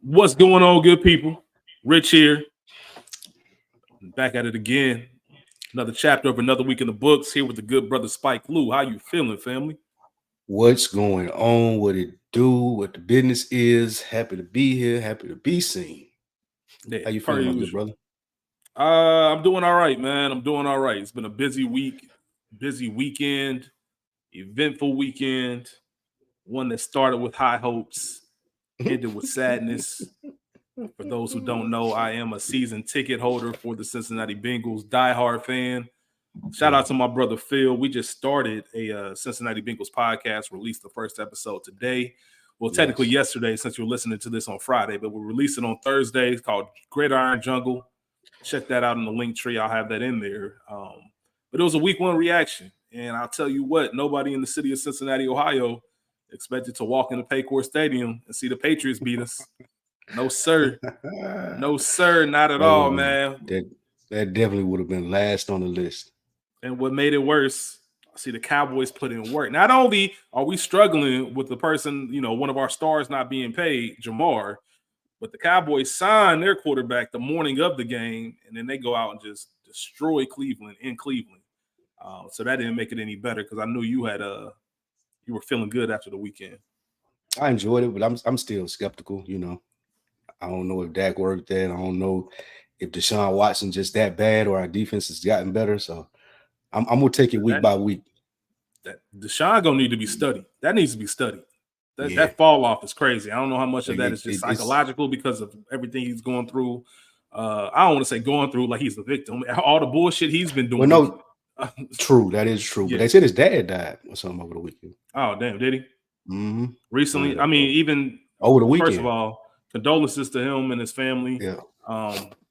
What's going on, good people? Rich here. Back at it again. Another chapter of another week in the books. Here with the good brother Spike Lou. How you feeling, family? What's going on? What it do? What the business is? Happy to be here. Happy to be seen. Yeah, How you per feeling, my good usual. brother? I'm doing all right, man. I'm doing all right. It's been a busy week, busy weekend, eventful weekend. One that started with high hopes, ended with sadness. For those who don't know, I am a season ticket holder for the Cincinnati Bengals, diehard fan. Shout out to my brother Phil. We just started a Cincinnati Bengals podcast, released the first episode today. Well, technically Yes. yesterday, since you're listening to this on Friday, but we'll release it on Thursday. It's called Gridiron Jungle. Check that out in the link tree. I'll have that in there. But it was a week one reaction. And I'll tell you what, nobody in the city of Cincinnati, Ohio, expected to walk into Paycor Stadium and see the Patriots beat us. No, sir. No, sir. Not at That would all, have been man. that definitely would have been last on the list. And what made it worse, see the Cowboys put in work. Not only are we struggling with the person, one of our stars not being paid, Jamar, but the Cowboys signed their quarterback the morning of the game, and then they go out and just destroy Cleveland in Cleveland. So that didn't make it any better because I knew you were feeling good after the weekend. I enjoyed it, but I'm still skeptical. I don't know if Dak worked that. I don't know if Deshaun Watson just that bad or our defense has gotten better. So I'm gonna take it week by week. That Deshaun gonna need to be studied. That needs to be studied. Yeah. That fall off is crazy. I don't know how much of that is just it's psychological because of everything he's going through. I don't want to say going through like he's the victim. All the bullshit he's been doing. well, no, true. That is true. Yeah. But they said his dad died or something over the weekend. Oh damn, did he? Mm-hmm. Recently, I mean, even over the weekend. First of all, condolences to him and his family. Yeah.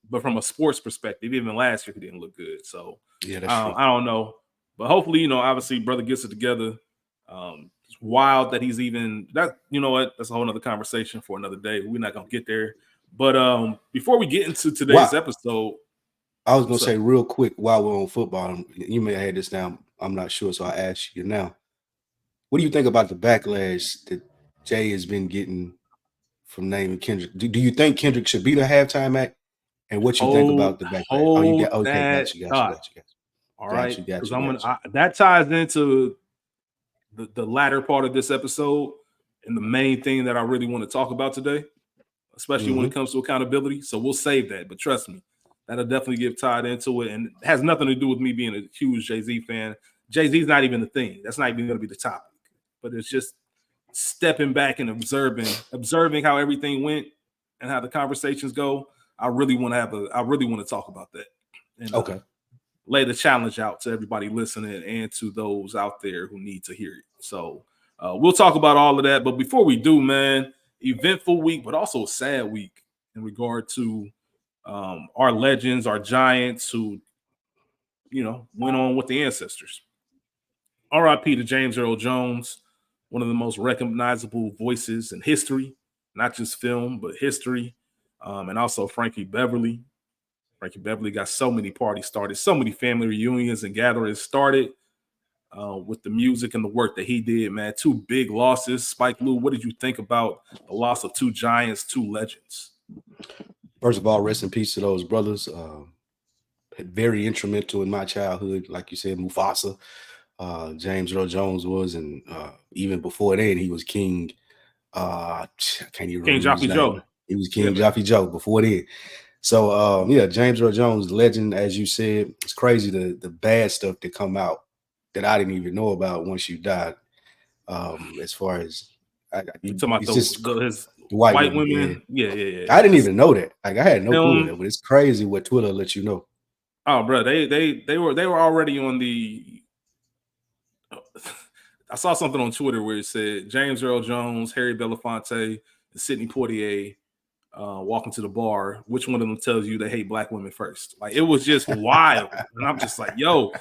But from a sports perspective, even last year he didn't look good. So yeah, that's true. I don't know. But hopefully, obviously, brother gets it together. It's wild that he's even that. You know what? That's a whole other conversation for another day. We're not gonna get there. But before we get into today's episode, I was gonna say real quick while we're on football. You may have had this down. I'm not sure, so I ask you now. What do you think about the backlash that Jay has been getting from naming Kendrick? Do you think Kendrick should be the halftime act? And what you think about the backlash? Got you. All right, because that ties into the latter part of this episode and the main thing that I really want to talk about today, especially when it comes to accountability. So we'll save that, but trust me, that'll definitely get tied into it, and it has nothing to do with me being a huge Jay-Z fan. Jay-Z's not even the thing. That's not even going to be the topic. But it's just stepping back and observing how everything went and how the conversations go. I really want to talk about that. And, lay the challenge out to everybody listening and to those out there who need to hear it. So we'll talk about all of that. But before we do, man, eventful week, but also a sad week in regard to our legends, our giants who, went on with the ancestors. R.I.P. to James Earl Jones, one of the most recognizable voices in history, not just film, but history. And also Frankie Beverly. Frankie Beverly got so many parties started, so many family reunions and gatherings started with the music and the work that he did, man. Two big losses. Spike Lou, what did you think about the loss of two giants, two legends? First of all, rest in peace to those brothers. Very instrumental in my childhood. Like you said, Mufasa, James Earl Jones was, and even before then, he was King. I can't even remember King Joffy Joe. He was King Joffy Joe before then. So, James Earl Jones, legend, as you said. It's crazy the bad stuff that come out that I didn't even know about once you died. As far as it's about his white women. Yeah. I didn't even know that. Like I had no clue that, but it's crazy what Twitter lets you know. Oh, bro, they were already on the. I saw something on Twitter where it said James Earl Jones, Harry Belafonte, and Sidney Poitier walking to the bar. Which one of them tells you they hate black women first? Like it was just wild, and I'm just like, yo,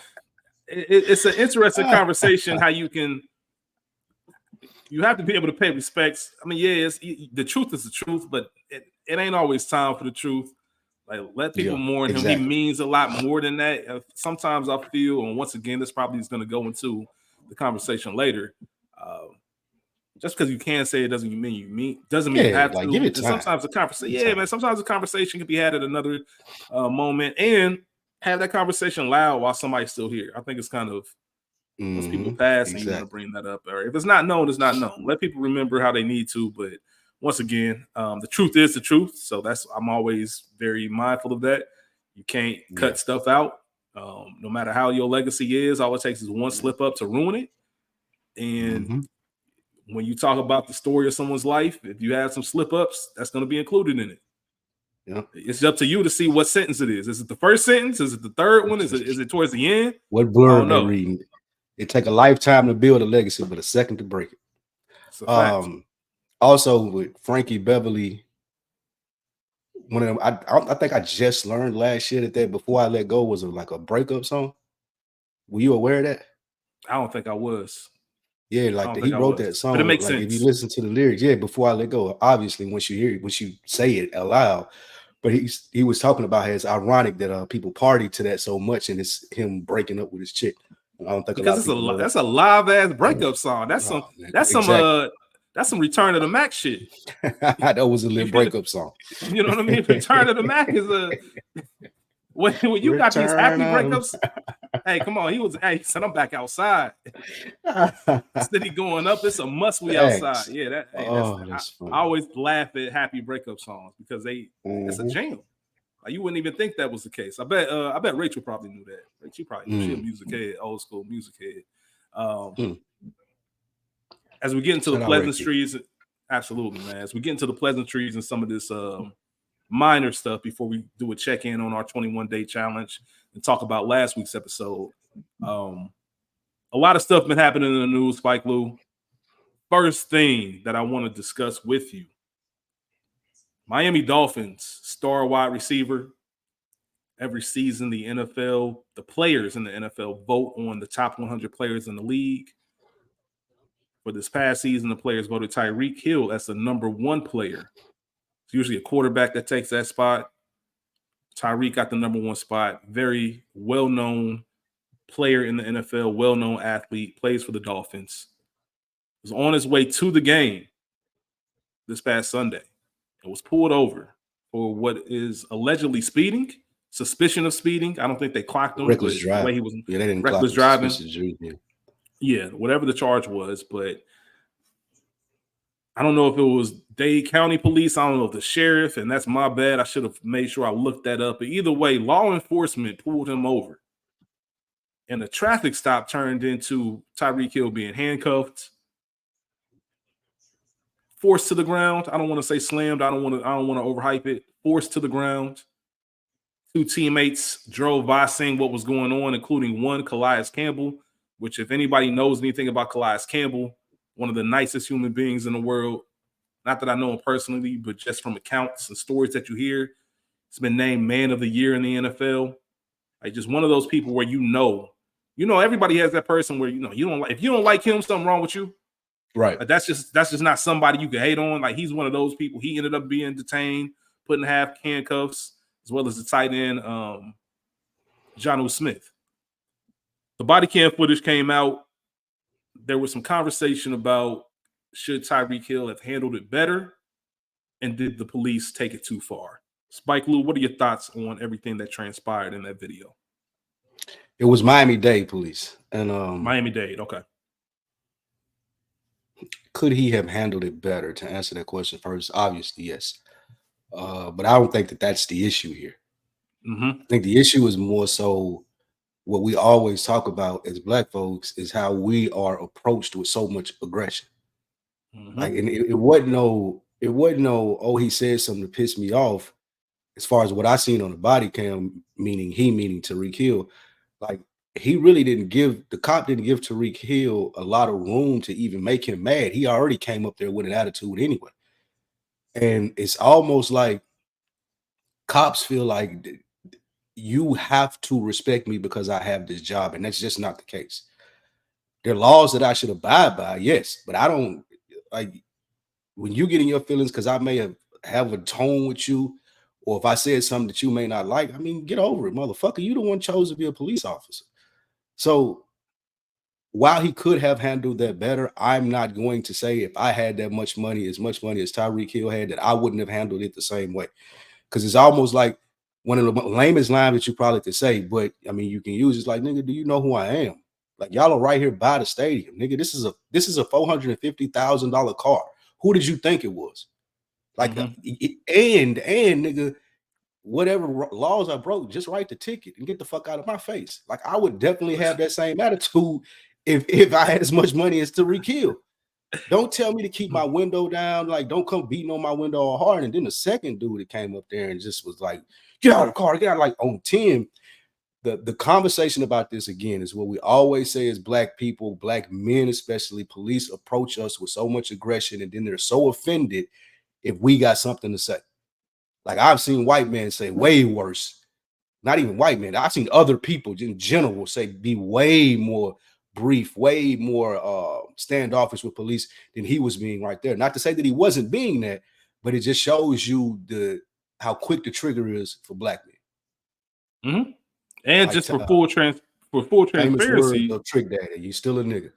it's an interesting conversation. How you have to be able to pay respects. I mean, the truth is the truth, but it ain't always time for the truth. Like let people mourn him. He means a lot more than that. Sometimes I feel, and once again, this probably is going to go into the conversation later. just because you can say it doesn't mean you have like, to. give it and time. sometimes the conversation, man. Sometimes the conversation can be had at another moment, and have that conversation loud while somebody's still here. I think it's kind of once people pass and you want to bring that up, or if it's not known, it's not known. Let people remember how they need to. But once again, the truth is the truth. So I'm always very mindful of that. You can't cut stuff out. No matter how your legacy is, all it takes is one slip up to ruin it. And when you talk about the story of someone's life, if you have some slip ups, that's going to be included in it. It's up to you to see what sentence it is. Is it the first sentence? Is it the third one? Is it towards the end? What blurb they reading? It take a lifetime to build a legacy, but a second to break it. It's a fact. Also with Frankie Beverly, one of them, I think I just learned last year that Before I Let Go was like a breakup song. Were you aware of that? I don't think I was. Yeah, like he wrote that song. But it makes like sense. If you listen to the lyrics, Before I Let Go. Obviously, once you say it aloud, but he was talking about how it's ironic that people party to that so much, and it's him breaking up with his chick. I don't think because that's a live ass breakup song. That's some Return of the Mac shit. That was a little breakup song. You know what I mean? Return of the Mac is when you got these happy breakups. Hey, come on. He said, I'm back outside. Instead of going up, it's a must we outside. Yeah, I always laugh at happy breakup songs because it's a jam. Like, you wouldn't even think that was the case. I bet Rachel probably knew that. She probably knew. She a music head, old school music head. As we get into the pleasantries, absolutely, man. As we get into the pleasantries and some of this minor stuff before we do a check-in on our 21-day challenge and talk about last week's episode. A lot of stuff been happening in the news, Spike Lou. First thing that I want to discuss with you, Miami Dolphins star wide receiver. Every season, the NFL, the players in the NFL vote on the top 100 players in the league. For this past season, the players voted Tyreek Hill as the number one player. It's usually a quarterback that takes that spot. Tyreek got the number one spot. Very well-known player in the NFL, well-known athlete, plays for the Dolphins. Was on his way to the game this past Sunday and was pulled over for what is allegedly speeding, suspicion of speeding. I don't think they clocked him. Reckless driving. The way he was they didn't reckless driving. Yeah, whatever the charge was, but I don't know if it was Dade County Police. I don't know if the sheriff, and that's my bad. I should have made sure I looked that up. But either way, law enforcement pulled him over. And the traffic stop turned into Tyreek Hill being handcuffed, forced to the ground. I don't want to say slammed. I don't want to overhype it. Forced to the ground. Two teammates drove by seeing what was going on, including one, Calais Campbell, which if anybody knows anything about Calais Campbell, one of the nicest human beings in the world. Not that I know him personally, but just from accounts and stories that you hear, he's been named Man of the Year in the NFL. Like, just one of those people where everybody has that person where if you don't like him, something wrong with you. Right. Like, that's just not somebody you can hate on. Like, he's one of those people. He ended up being detained, put in half handcuffs, as well as the tight end, Jonnu Smith. The body cam footage came out. There was some conversation about should Tyreek Hill have handled it better, and did the police take it too far? Spike Lou, what are your thoughts on everything that transpired in that video? It was Miami-Dade police. And Miami-Dade, okay. Could he have handled it better? To answer that question first, obviously, yes. But I don't think that that's the issue here. Mm-hmm. I think the issue is more so what we always talk about as Black folks is how we are approached with so much aggression. Mm-hmm. Like, and it wasn't no, oh, he said something to piss me off. As far as what I seen on the body cam, meaning Tyreek Hill, like, the cop didn't give Tyreek Hill a lot of room to even make him mad. He already came up there with an attitude anyway. And it's almost like cops feel like you have to respect me because I have this job. And that's just not the case. There are laws that I should abide by, yes, but I don't, like, when you get in your feelings because I may have a tone with you, or if I said something that you may not like, I mean, get over it, motherfucker. You the one chose to be a police officer. So while he could have handled that better, I'm not going to say if I had that much money, as Tyreek Hill had, that I wouldn't have handled it the same way. Because it's almost like one of the lamest lines that you probably could say, but I mean, you can use it's like, nigga, do you know who I am? Like, y'all are right here by the stadium, nigga. This is a $450,000 car. Who did you think it was? Like, and nigga, whatever laws I broke, just write the ticket and get the fuck out of my face. Like, I would definitely have that same attitude if I had as much money as Tyreek Hill. Don't tell me to keep my window down. Like, don't come beating on my window all hard. And then the second dude that came up there and just was like, get out of the car, get out, like on 10. The conversation about this again is what we always say as black people, black men especially. Police approach us with so much aggression, and then they're so offended if we got something to say. Like, I've seen white men say way worse. Not even white men. I've seen other people in general say be way more brief, way more standoffish with police than he was being right there. Not to say that he wasn't being that, but it just shows you how quick the trigger is for black men. Mm-hmm. And like, just for full transparency, of Trick Daddy, you still a nigga.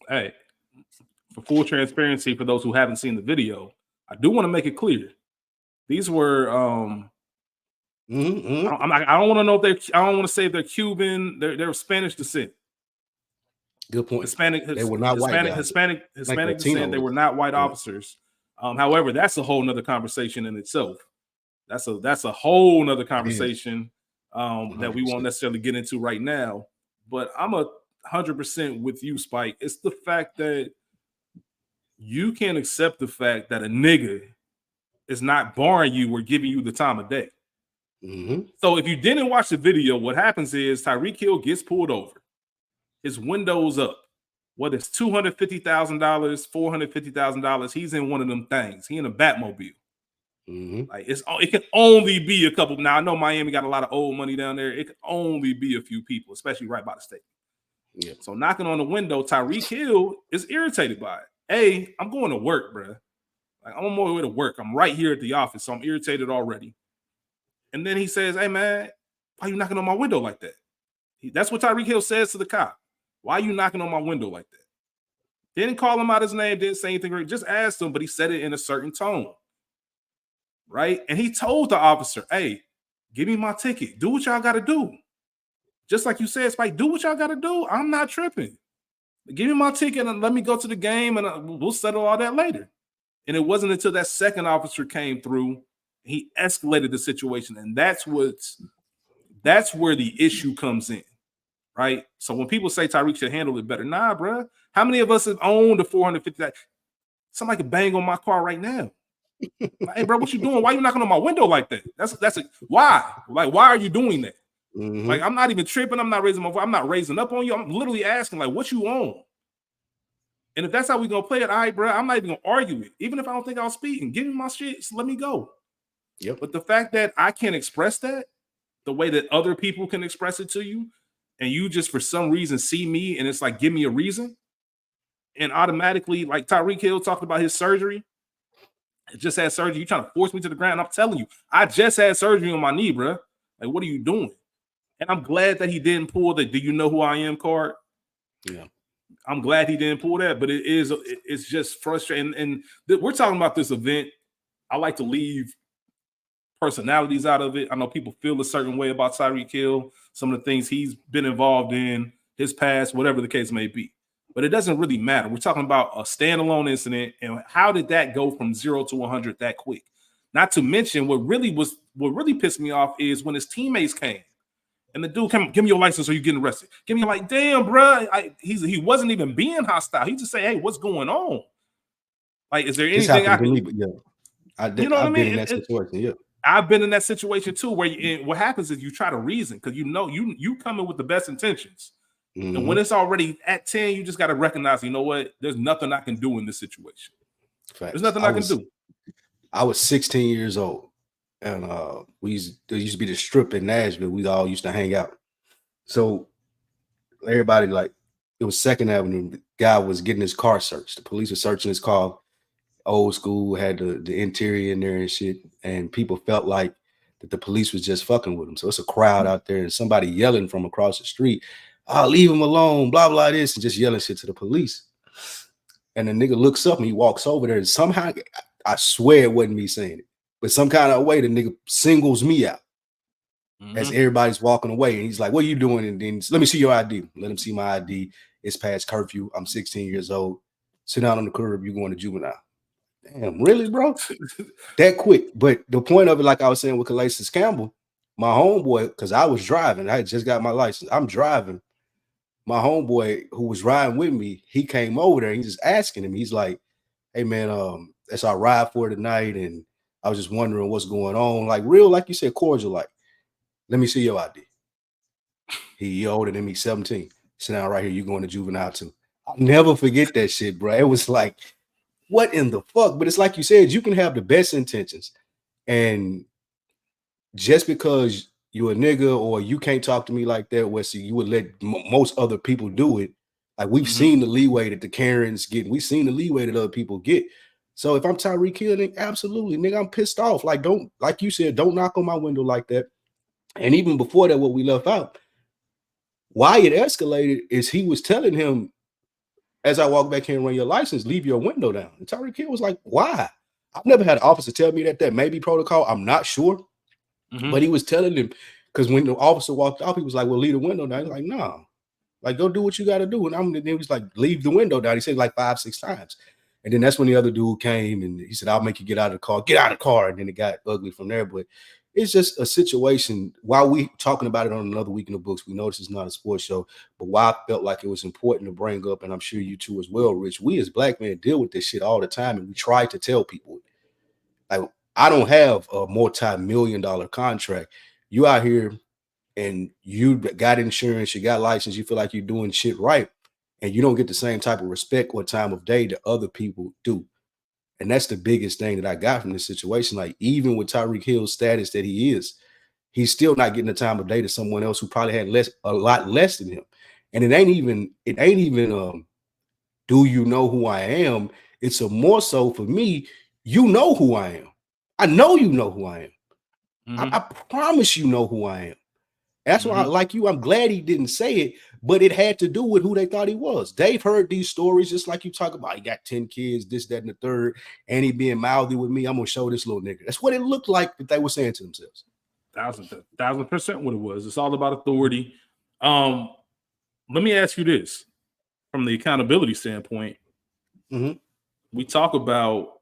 Hey, for full transparency, for those who haven't seen the video, I do want to make it clear. These were I don't want to know if I don't want to say if they're Cuban, they're of Spanish descent. Good point. They were not Hispanic descent. They were not white officers. However, that's a whole nother conversation in itself. That's a whole nother conversation that we won't necessarily get into right now. But I'm 100% with you, Spike. It's the fact that you can't accept the fact that a nigga is not barring you or giving you the time of day. So if you didn't watch the video, what happens is Tyreek Hill gets pulled over. His window's up. Whether it's $250,000, $450,000, he's in one of them things. He in a Batmobile. Like it can only be a couple. Now I know Miami got a lot of old money down there. It can only be a few people, especially right by the state. Yeah. So knocking on the window, Tyreek Hill is irritated by it. I'm going to work, bro. Like, I'm on my way to work. I'm right here at the office, so I'm irritated already. And then he says, "Hey man, why are you knocking on my window like that?" That's what Tyreek Hill says to the cop. "Why are you knocking on my window like that?" Didn't call him out his name, didn't say anything. Just asked him, but he said it in a certain tone. Right? And he told the officer, "Hey, give me my ticket. Do what y'all got to do." Just like you said, Spike, do what y'all got to do. I'm not tripping. Give me my ticket and let me go to the game, and we'll settle all that later. And it wasn't until that second officer came through, he escalated the situation. And that's where the issue comes in. Right? So when people say Tyreek should handle it better, nah, bro. How many of us have owned the 450? Somebody could bang on my car right now. Like, hey, bro, what you doing? Why are you knocking on my window like that? Why? Like, why are you doing that? Like, I'm not even tripping. I'm not raising my voice. I'm not raising up on you. I'm literally asking, like, what you own? And if that's how we gonna play it, all right, bro, I'm not even gonna argue it. Even if I don't think I'll speak and give me my shit, let me go. Yep. But the fact that I can't express that the way that other people can express it to you, and you just for some reason see me and it's like, give me a reason. And automatically, like Tyreek Hill talked about his surgery. I just had surgery. You trying to force me to the ground. I'm telling you, I just had surgery on my knee, bro. Like, what are you doing? And I'm glad that he didn't pull the "Do you know who I am" card. Yeah. I'm glad he didn't pull that, but it's just frustrating. And we're talking about this event. I like to leave personalities out of it. I know people feel a certain way about Tyreek Hill, some of the things he's been involved in, his past, whatever the case may be. But it doesn't really matter. We're talking about a standalone incident, and how did that go from 0 to 100 that quick? Not to mention what really pissed me off is when his teammates came. And the dude came, "Give me your license or you're getting arrested." Give me like, damn, bro. He wasn't even being hostile. He just say, "Hey, what's going on? Like, is there anything I can?" I've been in that situation. Yeah, I've been in that situation too, where what happens is you try to reason because you come in with the best intentions, and when it's already at 10, you just got to recognize, you know what? There's nothing I can do in this situation. Facts. There's nothing I can do. I was 16 years old. And there used to be the strip in Nashville. We all used to hang out. So everybody, like, it was 2nd Avenue. The guy was getting his car searched. The police were searching his car. Old school, had the interior in there and shit. And people felt like that the police was just fucking with him. So it's a crowd out there and somebody yelling from across the street. I'll leave him alone, blah, blah, this, and just yelling shit to the police. And the nigga looks up and he walks over there. And somehow, I swear it wasn't me saying it, but some kind of way, the nigga singles me out as everybody's walking away. And he's like, what are you doing? And then let me see your ID. Let him see my ID. It's past curfew. I'm 16 years old. Sit down on the curb. You're going to juvenile. Damn, really, bro? That quick. But the point of it, like I was saying with Calais Campbell, my homeboy, because I was driving. I had just got my license. I'm driving. My homeboy who was riding with me, he came over there. He's just asking him. He's like, hey, man, that's our ride for tonight. And I was just wondering what's going on. Like real, like you said, cordial, like, let me see your ID. He older than me, 17. Sit down right here. You're going to juvenile too. I'll never forget that shit, bro. It was like, what in the fuck? But it's like you said, you can have the best intentions. And just because you're a nigga or you can't talk to me like that, where see, you would let most other people do it. Like we've seen the leeway that the Karens get. We've seen the leeway that other people get. So if I'm Tyreek Hill, then absolutely, nigga, I'm pissed off. Like, don't, like you said, don't knock on my window like that. And even before that, what we left out, why it escalated is he was telling him, as I walk back here and run your license, leave your window down. And Tyreek Hill was like, why? I've never had an officer tell me that. That may be protocol. I'm not sure. But he was telling him, because when the officer walked off, he was like, well, leave the window down. He's like, no, like, go do what you got to do. And then he was like, leave the window down. He said like 5-6 times. And then that's when the other dude came and he said, I'll make you get out of the car. Get out of the car. And then it got ugly from there. But it's just a situation. While we talking about it on another week in the books, we know this is not a sports show, but why I felt like it was important to bring up, and I'm sure you too as well, Rich, we as black men deal with this shit all the time. And we try to tell people, like, I don't have a multi-million-dollar contract. You out here and you got insurance, you got license, you feel like you're doing shit right, and you don't get the same type of respect or time of day that other people do. And that's the biggest thing that I got from this situation. Like, even with Tyreek Hill's status that he is, he's still not getting the time of day to someone else who probably had a lot less than him. And it ain't even do you know who I am? It's a more so for me, you know who I am. I know you know who I am. I promise you know who I am. That's why, like you, I'm glad he didn't say it, but it had to do with who they thought he was. They've heard these stories, just like you talk about. He got 10 kids, this, that, and the third, and he being mouthy with me. I'm gonna show this little nigga. That's what it looked like that they were saying to themselves. 1,000% what it was. It's all about authority. Let me ask you this: from the accountability standpoint, we talk about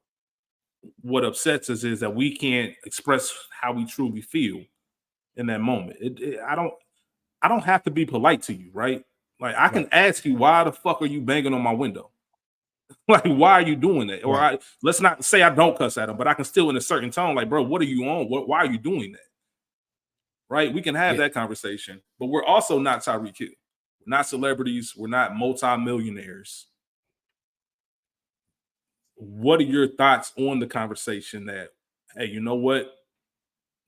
what upsets us is that we can't express how we truly feel in that moment. I don't have to be polite to you, right? Like, I can ask you, why the fuck are you banging on my window? Like, why are you doing that? Or let's not say I don't cuss at him, but I can still in a certain tone, like, bro, what are you on? Why are you doing that? Right? We can have that conversation, but we're also not Tyreek Hill. We're not celebrities. We're not multi-millionaires. What are your thoughts on the conversation that, hey, you know what?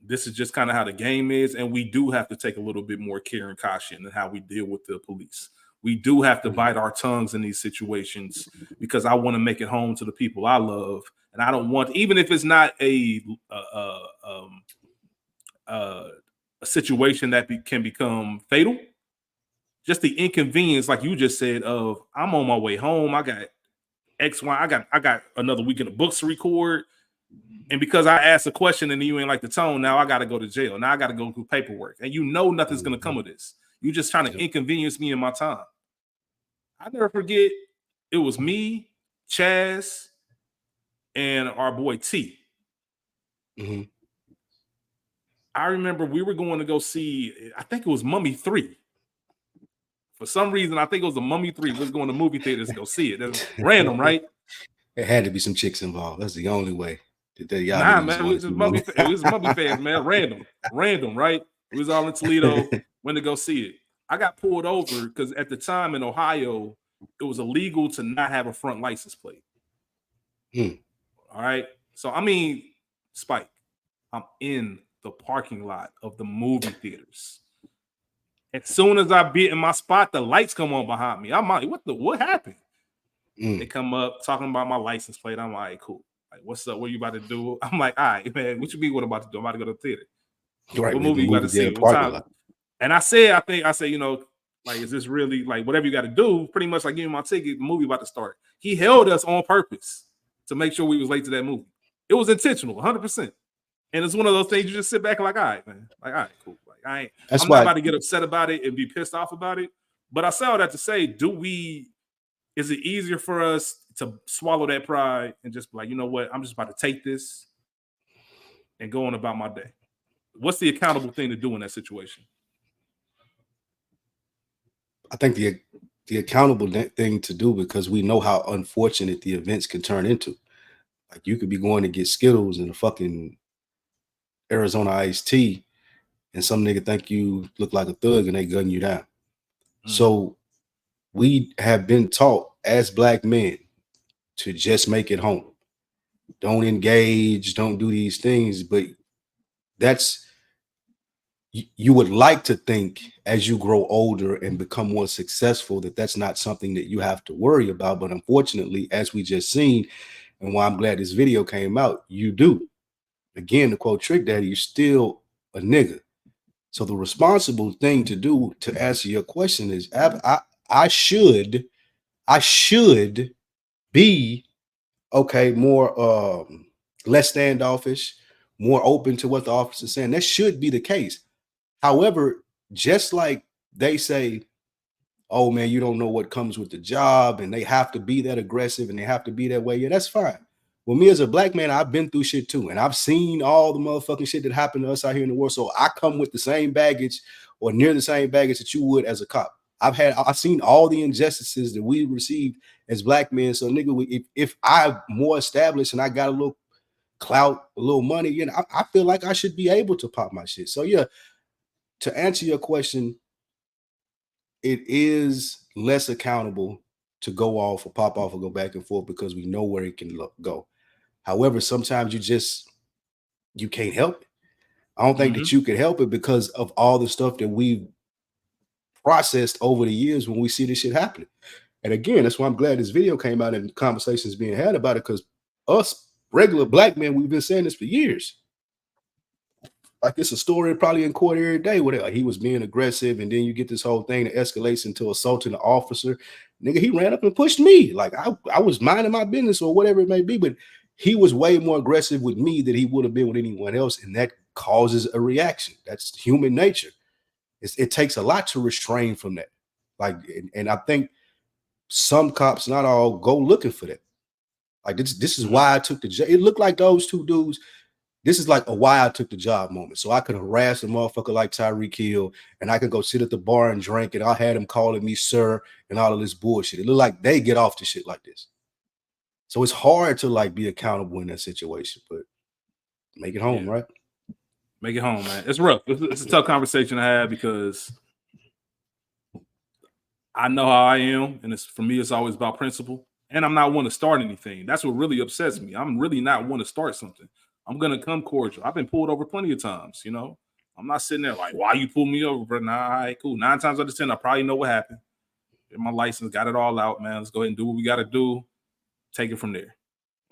This is just kind of how the game is, and we do have to take a little bit more care and caution in how we deal with the police. We do have to bite our tongues in these situations because I want to make it home to the people I love, and I don't want, even if it's not a situation that can become fatal, just the inconvenience, like you just said, of I'm on my way home. I got X, Y. I got another week in the books to record. And because I asked a question and you ain't like the tone, now I got to go to jail. Now I got to go through paperwork. And you know nothing's going to come of this. You just trying to inconvenience me in my time. I never forget, it was me, Chaz, and our boy T. I remember we were going to go see, I think it was Mummy 3. For some reason, I think it was a Mummy 3. We was going to movie theaters to go see it. That was random, right? It had to be some chicks involved. That's the only way. Nah, man, it was just Mummy fans, man. Random, right? We was all in Toledo, went to go see it. I got pulled over because at the time in Ohio, it was illegal to not have a front license plate. All right. So, I mean, Spike, I'm in the parking lot of the movie theaters. As soon as I be in my spot, the lights come on behind me. I'm like, what happened? They come up talking about my license plate. I'm like, cool. Like, what's up? What you about to do? I'm like, all right, man, what you mean what I'm about to do? I'm about to go to the theater. Right, what movie you about to see? What time? And I said, you know, Like, is this really like whatever you got to do? Pretty much like giving my ticket, the movie about to start. He held us on purpose to make sure we was late to that movie. It was intentional, 100%. And it's one of those things you just sit back and like, all right, man. Like, all right, cool. Like, I'm not about to get upset about it and be pissed off about it. But I say all that to say, is it easier for us to swallow that pride and just be like, you know what? I'm just about to take this and go on about my day. What's the accountable thing to do in that situation? I think the accountable thing to do, because we know how unfortunate the events can turn into. Like, you could be going to get Skittles and a fucking Arizona iced tea, and some nigga think you look like a thug and they gun you down. So we have been taught as Black men to just make it home. Don't engage, don't do these things. But you would like to think as you grow older and become more successful that that's not something that you have to worry about. But unfortunately, as we just seen, and why I'm glad this video came out, you do. Again, to quote Trick Daddy, you're still a nigga. So the responsible thing to do to answer your question is I should be more less standoffish, more open to what the officer's saying. That should be the case. However, just like they say, oh man, you don't know what comes with the job, and they have to be that aggressive and they have to be that way. Yeah, that's fine. Well, me as a Black man, I've been through shit too, and I've seen all the motherfucking shit that happened to us out here in the world. So I come with the same baggage or near the same baggage that you would as a cop. I've seen all the injustices that we received as Black men. So nigga, if I'm more established and I got a little clout, a little money, you know, I feel like I should be able to pop my shit. So yeah, to answer your question, it is less accountable to go off or pop off or go back and forth because we know where it can go. However, sometimes you can't help it. I don't think that you can help it because of all the stuff that we've processed over the years when we see this shit happening. And again, that's why I'm glad this video came out and conversations being had about it, because us regular Black men, we've been saying this for years. Like, it's a story probably in court every day where he was being aggressive, and then you get this whole thing that escalates into assaulting the officer. Nigga, he ran up and pushed me. Like, I was minding my business or whatever it may be, but he was way more aggressive with me than he would have been with anyone else, and that causes a reaction. That's human nature. It takes a lot to restrain from that. Like, and I think some cops, not all, go looking for that. Like, this is why I took the job. It looked like those two dudes. This is like a why I took the job moment. So I could harass a motherfucker like Tyreek Hill, and I could go sit at the bar and drink, and I had him calling me sir and all of this bullshit. It looked like they get off to shit like this. So it's hard to like be accountable in that situation, but make it home, right? Make it home, man. It's rough. It's a tough conversation to have because I know how I am, and for me, it's always about principle. And I'm not one to start anything. That's what really upsets me. I'm really not one to start something. I'm gonna come cordial. I've been pulled over plenty of times, you know. I'm not sitting there like, why you pull me over, bro? Nah, all right, cool. 9 times out of 10, I probably know what happened. Get my license, got it all out, man. Let's go ahead and do what we gotta do. Take it from there.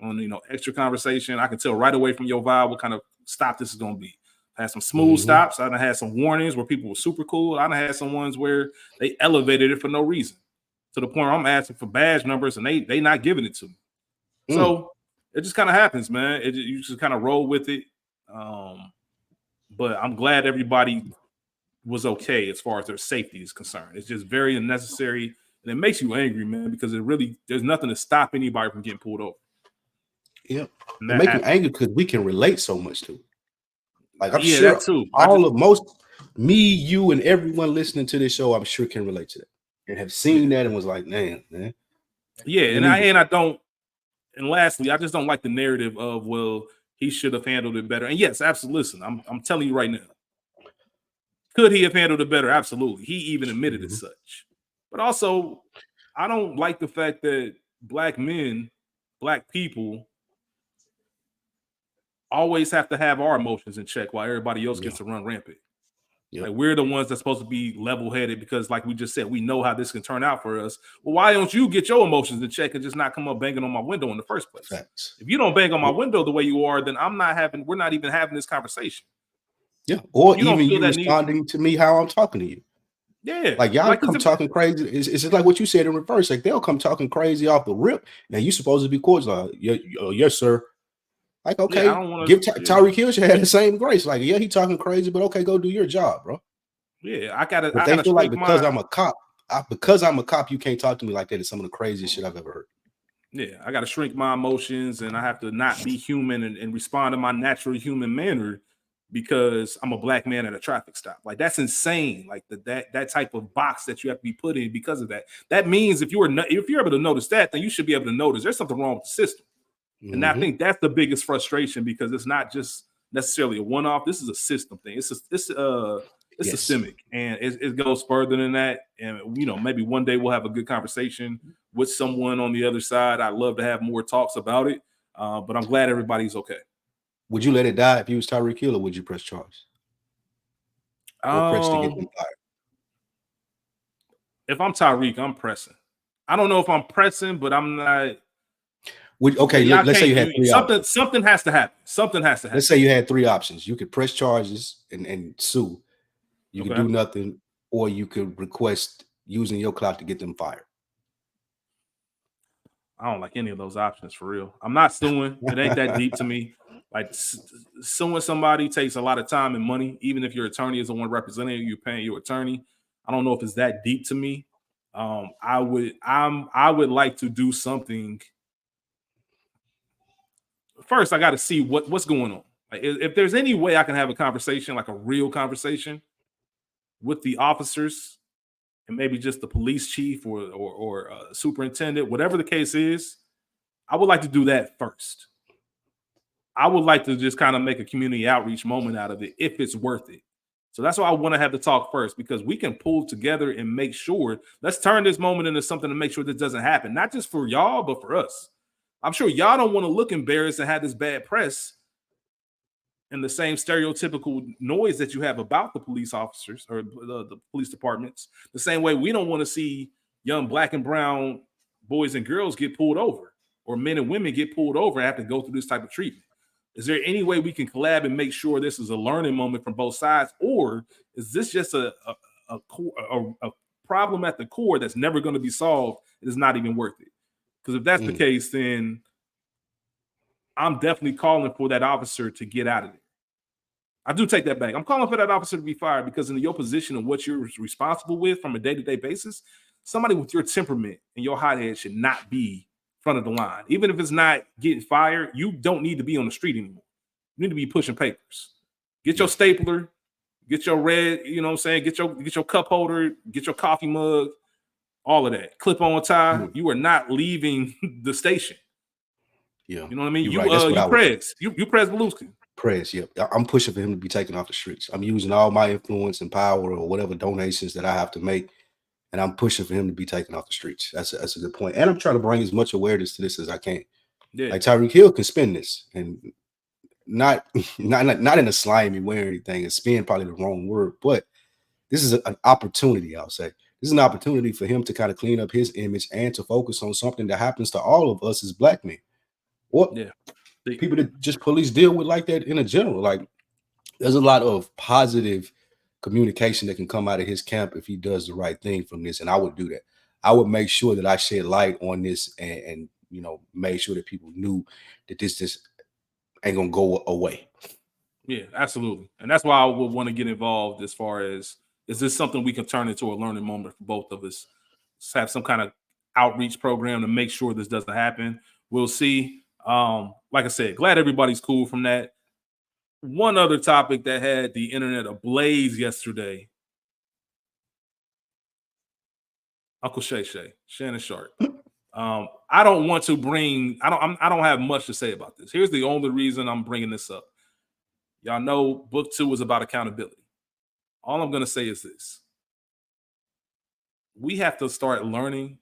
On extra conversation, I can tell right away from your vibe what kind of stop this is gonna be. I had some smooth stops. I done had some warnings where people were super cool. I done had some ones where they elevated it for no reason, to the point where I'm asking for badge numbers and they not giving it to me. So it just kind of happens, man. You just kind of roll with it. But I'm glad everybody was okay as far as their safety is concerned. It's just very unnecessary, and it makes you angry, man, because there's nothing to stop anybody from getting pulled over. Yeah, it makes me angry because we can relate so much to it. Like, I'm sure that too. Me, you, and everyone listening to this show, I'm sure can relate to that and have seen that and was like, man. Yeah, and lastly, I just don't like the narrative of, well, he should have handled it better. And yes, absolutely. Listen, I'm telling you right now. Could he have handled it better? Absolutely. He even admitted as such. But also, I don't like the fact that Black men, Black people, always have to have our emotions in check while everybody else gets to run rampant. Like, we're the ones that's supposed to be level-headed because, like we just said, we know how this can turn out for us. Well, why don't you get your emotions in check and just not come up banging on my window in the first place? Facts. If you don't bang on my window the way you are, then we're not even having this conversation. Yeah, or even you responding to me how I'm talking to you. Yeah, Like y'all come talking crazy. It's just like what you said in reverse. Like they'll come talking crazy off the rip. Now you supposed to be cordial. Yes, sir. Like, okay, I don't want give Tyreek Hill should have the same grace. Like, yeah, he talking crazy, but okay, go do your job, bro. Yeah, I gotta. But they feel like because I'm a cop, you can't talk to me like that. Is some of the craziest shit I've ever heard. Yeah, I gotta shrink my emotions, and I have to not be human and respond in my natural human manner because I'm a black man at a traffic stop. Like that's insane. Like that type of box that you have to be put in because of that. That means if you're able to notice that, then you should be able to notice there's something wrong with the system. And I think that's the biggest frustration because it's not just necessarily a one-off. This is a system thing. It's systemic, and it goes further than that. And maybe one day we'll have a good conversation with someone on the other side. I'd love to have more talks about it, but I'm glad everybody's okay. Would you let it die if you was Tyreek Hill, or would you press charges? Or press to get them fired? If I'm Tyreek, I'm pressing. I don't know if I'm pressing, but I'm not. Let's say you had three options. Something has to happen. Something has to happen. Let's say you had three options. You could press charges and sue. You could do nothing, or you could request using your clout to get them fired. I don't like any of those options for real. I'm not suing. It ain't that deep to me. Like suing somebody takes a lot of time and money. Even if your attorney is the one representing you, you're paying your attorney. I don't know if it's that deep to me. I would like to do something. First, I got to see what's going on. Like, if there's any way I can have a conversation, like a real conversation with the officers and maybe just the police chief or superintendent, whatever the case is, I would like to do that first. I would like to just kind of make a community outreach moment out of it if it's worth it. So that's why I want to have the talk first, because we can pull together and make sure, let's turn this moment into something to make sure this doesn't happen, not just for y'all, but for us. I'm sure y'all don't want to look embarrassed and have this bad press and the same stereotypical noise that you have about the police officers or the police departments. The same way we don't want to see young black and brown boys and girls get pulled over, or men and women get pulled over and have to go through this type of treatment. Is there any way we can collab and make sure this is a learning moment from both sides, or is this just a problem at the core that's never going to be solved? It is not even worth it. Because if that's the case, then I'm definitely calling for that officer to get out of there. I do take that back. I'm calling for that officer to be fired because in your position and what you're responsible with from a day-to-day basis, somebody with your temperament and your hothead should not be front of the line. Even if it's not getting fired, you don't need to be on the street anymore. You need to be pushing papers. Get your stapler, get your red, you know what I'm saying? Get your cup holder, get your coffee mug, all of that. Clip on tie. You are not leaving the station. Yeah. You know what I mean? You press Belusky. Press, yeah. I'm pushing for him to be taken off the streets. I'm using all my influence and power or whatever donations that I have to make, and I'm pushing for him to be taken off the streets. That's a good point. And I'm trying to bring as much awareness to this as I can. Yeah. Like Tyreek Hill can spin this, and not in a slimy way or anything. And spin probably the wrong word, but this is an opportunity, I'll say. This is an opportunity for him to kind of clean up his image and to focus on something that happens to all of us as black men. Or people that just police deal with like that in a general. Like there's a lot of positive communication that can come out of his camp if he does the right thing from this. And I would do that. I would make sure that I shed light on this and made sure that people knew that this just ain't gonna go away. Yeah, absolutely. And that's why I would want to get involved as far as, is this something we can turn into a learning moment for both of us? Let's have some kind of outreach program to make sure this doesn't happen. We'll see. Like I said, glad everybody's cool from that. One other topic that had the internet ablaze yesterday. Uncle Shannon Sharp. I don't want to bring. I don't have much to say about this. Here's the only reason I'm bringing this up. Y'all know book 2 is about accountability. All I'm going to say is this. We have to start learning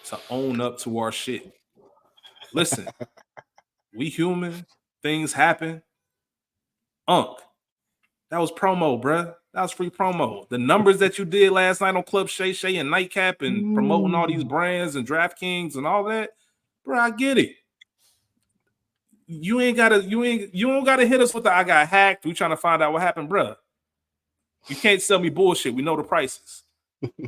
to own up to our shit. Listen, we human. Things happen. Unc, that was promo, bruh. That was free promo. The numbers that you did last night on Club Shay and Nightcap and promoting all these brands and DraftKings and all that, bro, I get it. You don't gotta hit us with the I got hacked. We trying to find out what happened, bro. You can't sell me bullshit. We know the prices.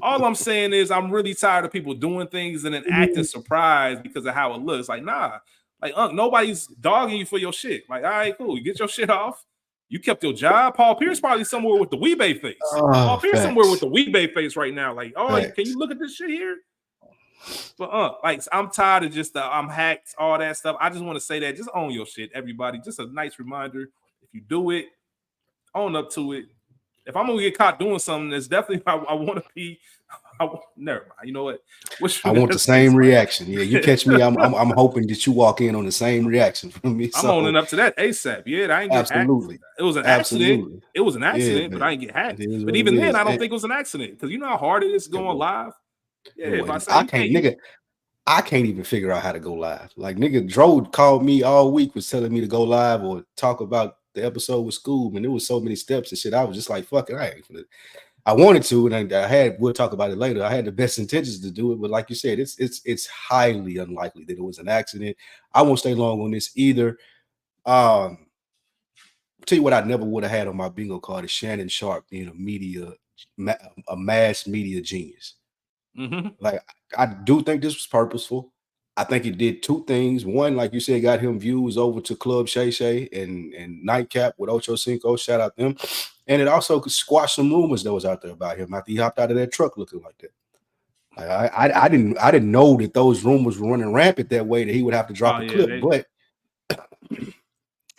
All I'm saying is I'm really tired of people doing things and then acting surprised because of how it looks. Like, nah, like, nobody's dogging you for your shit. Like, all right, cool. You get your shit off. You kept your job. Paul Pierce probably somewhere with the Weebay face. Paul Pierce somewhere with the Weebay face right now. Like, can you look at this shit here? But like, I'm tired of just I'm hacked, all that stuff. I just want to say that. Just own your shit, everybody. Just a nice reminder. If you do it, own up to it. If I'm gonna get caught doing something, that's definitely I want to be. Never mind. You know what? I want the same reaction. Yeah, you catch me. I'm hoping that you walk in on the same reaction from me. I'm owning up to that ASAP. Yeah, I ain't get hacked. It was an accident. It was an accident, but I ain't get hacked. But even then, I don't think it was an accident because you know how hard it is going live. Yeah, if I say I can't, nigga. I can't even figure out how to go live. Like, nigga, Dro called me all week, was telling me to go live or talk about the episode with Scoob, and there was so many steps and shit. I was just like, fuck it, I wanted to, and we'll talk about it later. I had the best intentions to do it, but like you said, it's highly unlikely that it was an accident. I won't stay long on this either. Tell you what I never would have had on my bingo card is Shannon Sharp being a mass media genius. Mm-hmm. Like, I do think this was purposeful. I think it did two things. One, like you said, got him views over to Club Shay Shay and Nightcap with Ocho Cinco. Shout out them. And it also could squash some rumors that was out there about him after he hopped out of that truck looking like that. Like, I didn't know that those rumors were running rampant that way, that he would have to drop a clip. But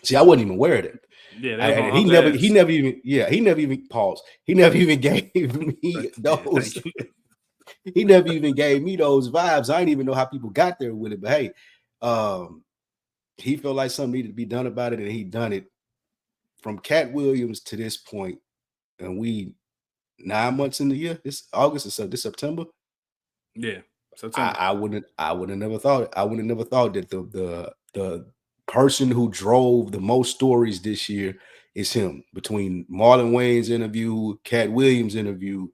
see, I wasn't even aware of that. Yeah, he never even paused. He never even gave me those. He never even gave me those vibes. I didn't even know how people got there with it. But hey, he felt like something needed to be done about it, and he done it. From Cat Williams to this point, and we 9 months in the year. This August or this September. Yeah, September. I would have never thought it. I would have never thought that the person who drove the most stories this year is him. Between Marlon Wayne's interview, Cat Williams' interview,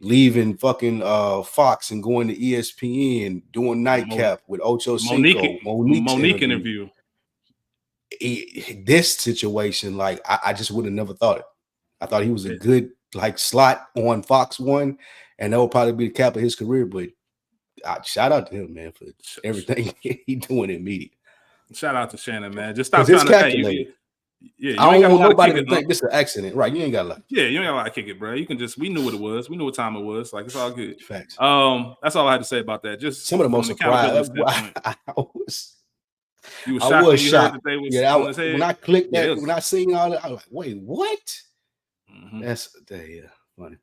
leaving fucking Fox and going to ESPN, doing Nightcap with Ocho Cinco, Monique interview. This situation, like, I just would have never thought it. I thought he was a good slot on Fox 1, and that would probably be the cap of his career. But shout out to him, man, for everything he doing in media. Shout out to Shannon, man. Just stop trying to. I don't want nobody to think this is an accident, right? You ain't got a lot. Yeah, you ain't got a lot to kick it, bro. You can we knew what it was. We knew what time it was. Like, it's all good. Facts. That's all I had to say about that. Just some of the most surprised. You were shocked when you heard that they was on his head? When I clicked that, when I seen all that, I was like, wait, what? Mm-hmm. That's funny.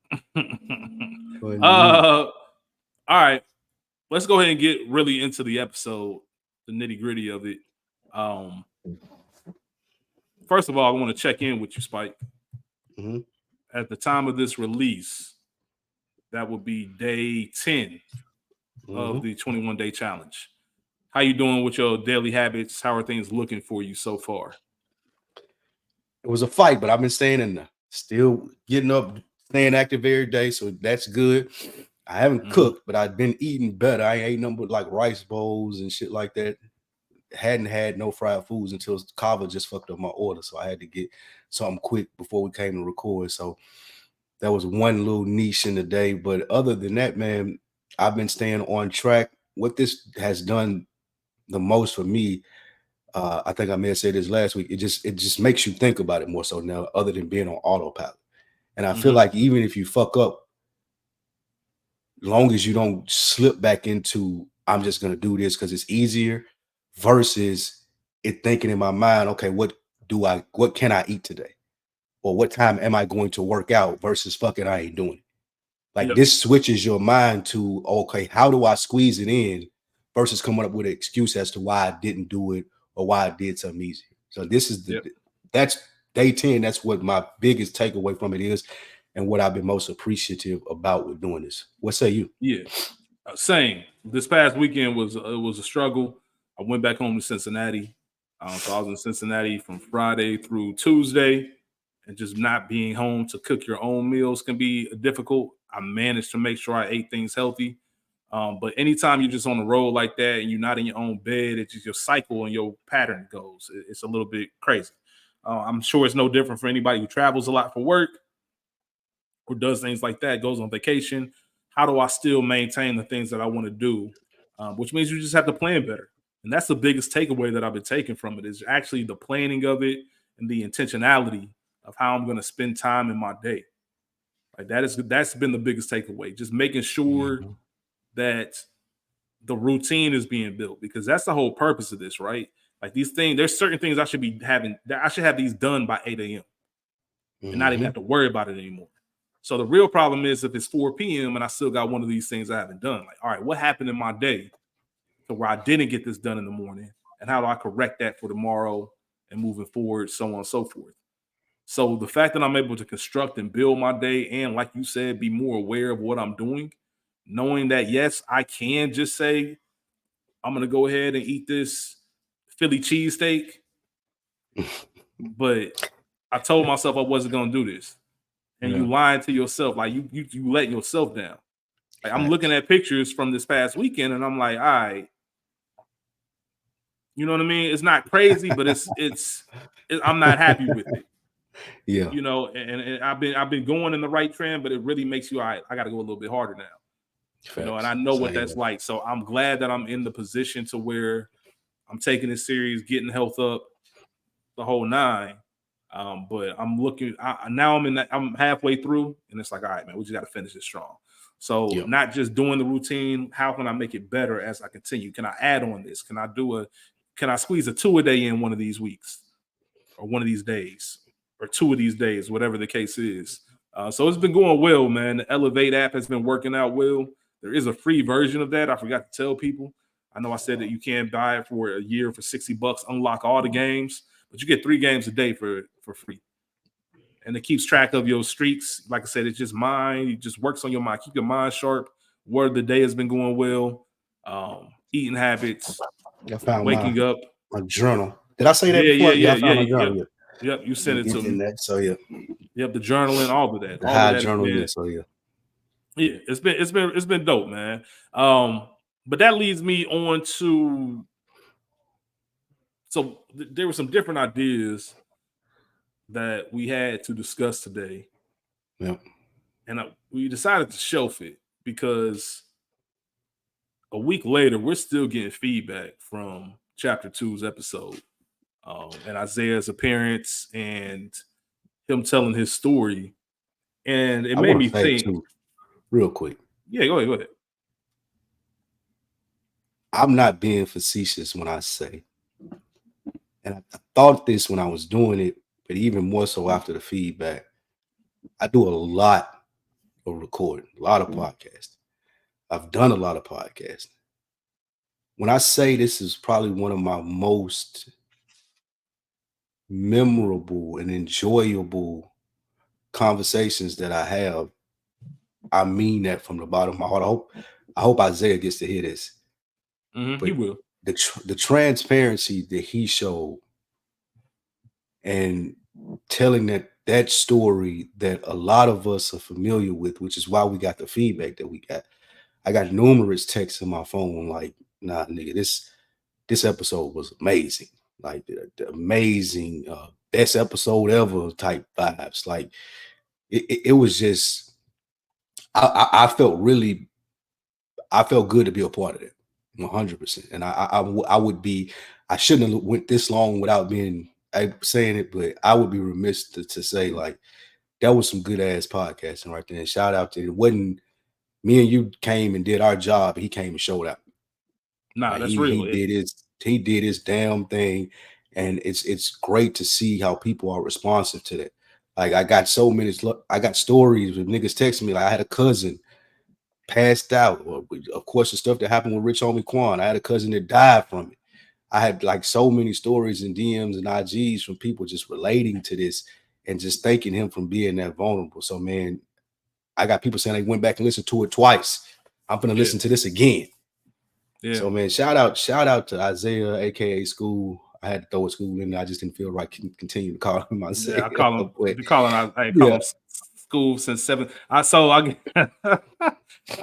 All right. Let's go ahead and get really into the episode, the nitty-gritty of it. First of all, I want to check in with you, Spike. Mm-hmm. At the time of this release, that would be day 10 of the 21-day challenge. How you doing with your daily habits? How are things looking for you so far? It was a fight, but I've been staying in there. Still getting up, staying active every day, so that's good. I haven't cooked, but I've been eating better. I ain't nothing but like rice bowls and shit like that. Hadn't had no fried foods until Kava just fucked up my order, so I had to get something quick before we came to record. So that was one little niche in the day. But other than that, man, I've been staying on track. What this has done the most for me, I think I may have said this last week, it just makes you think about it more so now, other than being on autopilot. And I feel like even if you fuck up, long as you don't slip back into I'm just gonna do this because it's easier, versus it thinking in my mind, okay, what can I eat today? Or what time am I going to work out, versus fucking I ain't doing it. Like, this switches your mind to, okay, how do I squeeze it in, versus coming up with an excuse as to why I didn't do it or why I did something easier. So this is that's day 10. That's what my biggest takeaway from it is, and what I've been most appreciative about with doing this. What say you? Yeah, same. This past weekend was a struggle. I went back home to Cincinnati. So I was in Cincinnati from Friday through Tuesday, and just not being home to cook your own meals can be difficult. I managed to make sure I ate things healthy. But anytime you're just on the road like that and you're not in your own bed, it's just your cycle and your pattern goes. It's a little bit crazy. I'm sure it's no different for anybody who travels a lot for work. or does things like that, goes on vacation, how do I still maintain the things that I want to do? Which means you just have to plan better. And that's the biggest takeaway that I've been taking from it is actually the planning of it and the intentionality of how I'm going to spend time in my day. Like that's been the biggest takeaway. Just making sure that the routine is being built, because that's the whole purpose of this, right? Like these things, there's certain things I should be having, that I should have these done by 8 a.m. and not even have to worry about it anymore. So the real problem is if it's 4 p.m. and I still got one of these things I haven't done. Like, all right, what happened in my day to where I didn't get this done in the morning? And how do I correct that for tomorrow and moving forward, so on and so forth? So the fact that I'm able to construct and build my day and, like you said, be more aware of what I'm doing, knowing that, yes, I can just say, I'm going to go ahead and eat this Philly cheesesteak, but I told myself I wasn't going to do this. And you lying to yourself, like you letting yourself down. Like I'm looking at pictures from this past weekend and I'm like, all right, you know what I mean? It's not crazy, but I'm not happy with it. Yeah. You know, and I've been going in the right trend, but it really makes you, all right, I got to go a little bit harder now. Facts. You know, and I know what that's like. So I'm glad that I'm in the position to where I'm taking it serious, getting health up, the whole nine. But I'm looking now. I'm halfway through, and it's like, all right, man, we just got to finish it strong. So not just doing the routine. How can I make it better as I continue? Can I add on this? Can I squeeze a 2 a day in one of these weeks, or one of these days, or 2 of these days, whatever the case is. So it's been going well, man. The Elevate app has been working out well. There is a free version of that. I forgot to tell people. I know I said that you can buy it for a year for $60, unlock all the games, but you get 3 games a day for free. And it keeps track of your streaks. Like I said, it's just mind. It just works on your mind. Keep your mind sharp. Where the day has been going well. Eating habits. I found waking up. My journal. Did I say that before? Yeah. I found my journal. Yep. You sent it to me. That, so yeah. Yep, the journaling, all of that. The high journal, yeah. So yeah. Yeah, it's been dope, man. But that leads me on to, so there were some different ideas that we had to discuss today. Yep. And we decided to shelf it because a week later, we're still getting feedback from Chapter 2's episode, and Isaiah's appearance and him telling his story. And it made me think, too, real quick. Yeah, go ahead. I'm not being facetious when I say, and I thought this when I was doing it, but even more so after the feedback, I do a lot of recording, a lot of podcasts. I've done a lot of podcasts. When I say this is probably one of my most memorable and enjoyable conversations that I have, I mean that from the bottom of my heart. I hope Isaiah gets to hear this. He will. The transparency that he showed and telling that story that a lot of us are familiar with, which is why we got the feedback that we got. I got numerous texts on my phone like, nah, nigga, this episode was amazing. Like the amazing, best episode ever type vibes. Like it was just, I felt good to be a part of it, 100%. And I would be, I shouldn't have went this long without being saying it, but I would be remiss to say like that was some good ass podcasting right there. And shout out to it. Wasn't me and you came and did our job. He came and showed up. Nah, like, that's real. He did his damn thing, and it's great to see how people are responsive to that. Like I got stories with niggas texting me. Like I had a cousin passed out, or of course the stuff that happened with Rich Homie Quan. I had a cousin that died from it. I had like so many stories and DMs and IGs from people just relating to this and just thanking him from being that vulnerable. So man, I got people saying they went back and listened to it twice. I'm gonna listen to this again. Yeah. So man, shout out to Isaiah, aka School. I had to throw a School in there. I just didn't feel right continue to call him myself. Yeah, I call him School since 7. I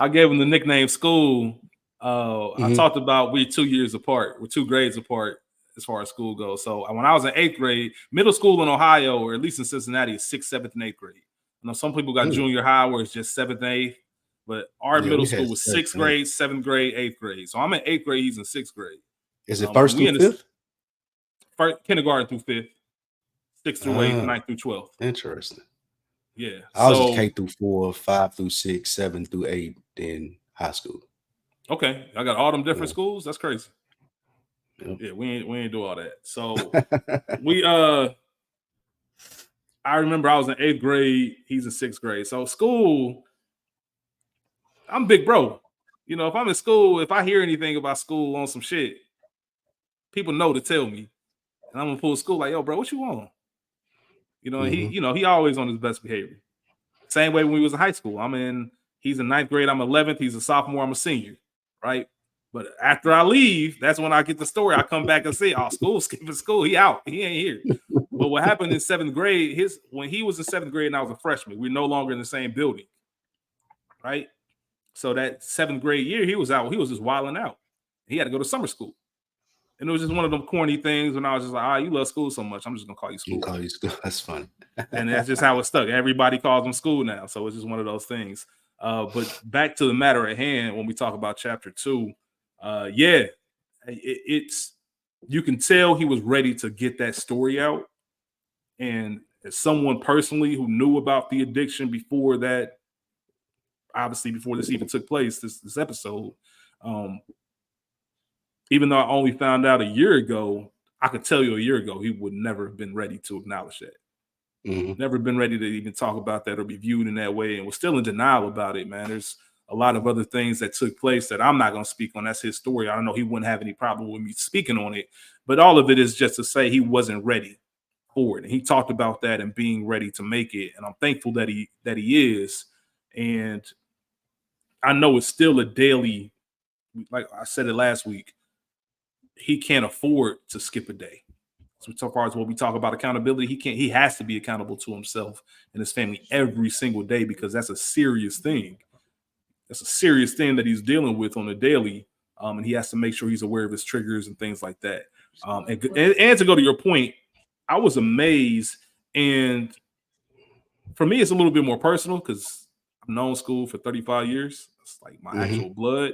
gave him the nickname School. I talked about we're 2 years apart. We're 2 grades apart as far as school goes. So when I was in 8th grade, middle school in Ohio, or at least in Cincinnati, is 6th, 7th, and 8th grade. know some people got junior high where it's just 7th and 8th, but our middle school was 6th grade, 7th grade, 8th grade. So I'm in 8th grade, he's in 6th grade. Is it 1st through 5th? First, kindergarten through 5th, 6th through 8th, 9th through 12th. Interesting. Yeah. I was K through 4, 5 through 6, 7 through 8, then high school. Okay. I got all them different schools. That's crazy. Yep. Yeah, we ain't do all that. So I remember I was in 8th grade, he's in 6th grade. So school, I'm big bro. You know, if I'm in school, if I hear anything about school on some shit, people know to tell me. And I'm gonna pull school like, yo, bro, what you want? You know, he always on his best behavior. Same way when we was in high school. He's in 9th grade, I'm 11th, he's a sophomore, I'm a senior, right? But after I leave, that's when I get the story. I come back and say, oh, skipping school, he out, he ain't here. But what happened in 7th grade, when he was in 7th grade and I was a freshman, we're no longer in the same building, right? So that 7th grade year, he was out, he was just wilding out. He had to go to summer school. And it was just one of them corny things when I was just like, you love school so much, I'm just gonna call you school. That's funny. And that's just how it stuck. Everybody calls him school now. So it's just one of those things. But back to the matter at hand, when we talk about chapter 2, it's you can tell he was ready to get that story out. And as someone personally who knew about the addiction before that, obviously before this even took place, this episode, even though I only found out a year ago, I could tell you a year ago he would never have been ready to acknowledge that. Never been ready to even talk about that or be viewed in that way, and was still in denial about it, man. There's a lot of other things that took place that I'm not going to speak on. That's his story. I don't know he wouldn't have any problem with me speaking on it, but all of it is just to say he wasn't ready for it. And he talked about that and being ready to make it, and I'm thankful that he is. And I know it's still a daily, like I said it last week, he can't afford to skip a day. So far as what we talk about accountability, he has to be accountable to himself and his family every single day, because that's a serious thing. That's a serious thing that he's dealing with on a daily. And he has to make sure he's aware of his triggers and things like that. And to go to your point, I was amazed. And for me, it's a little bit more personal because I've known school for 35 years. It's like my actual blood.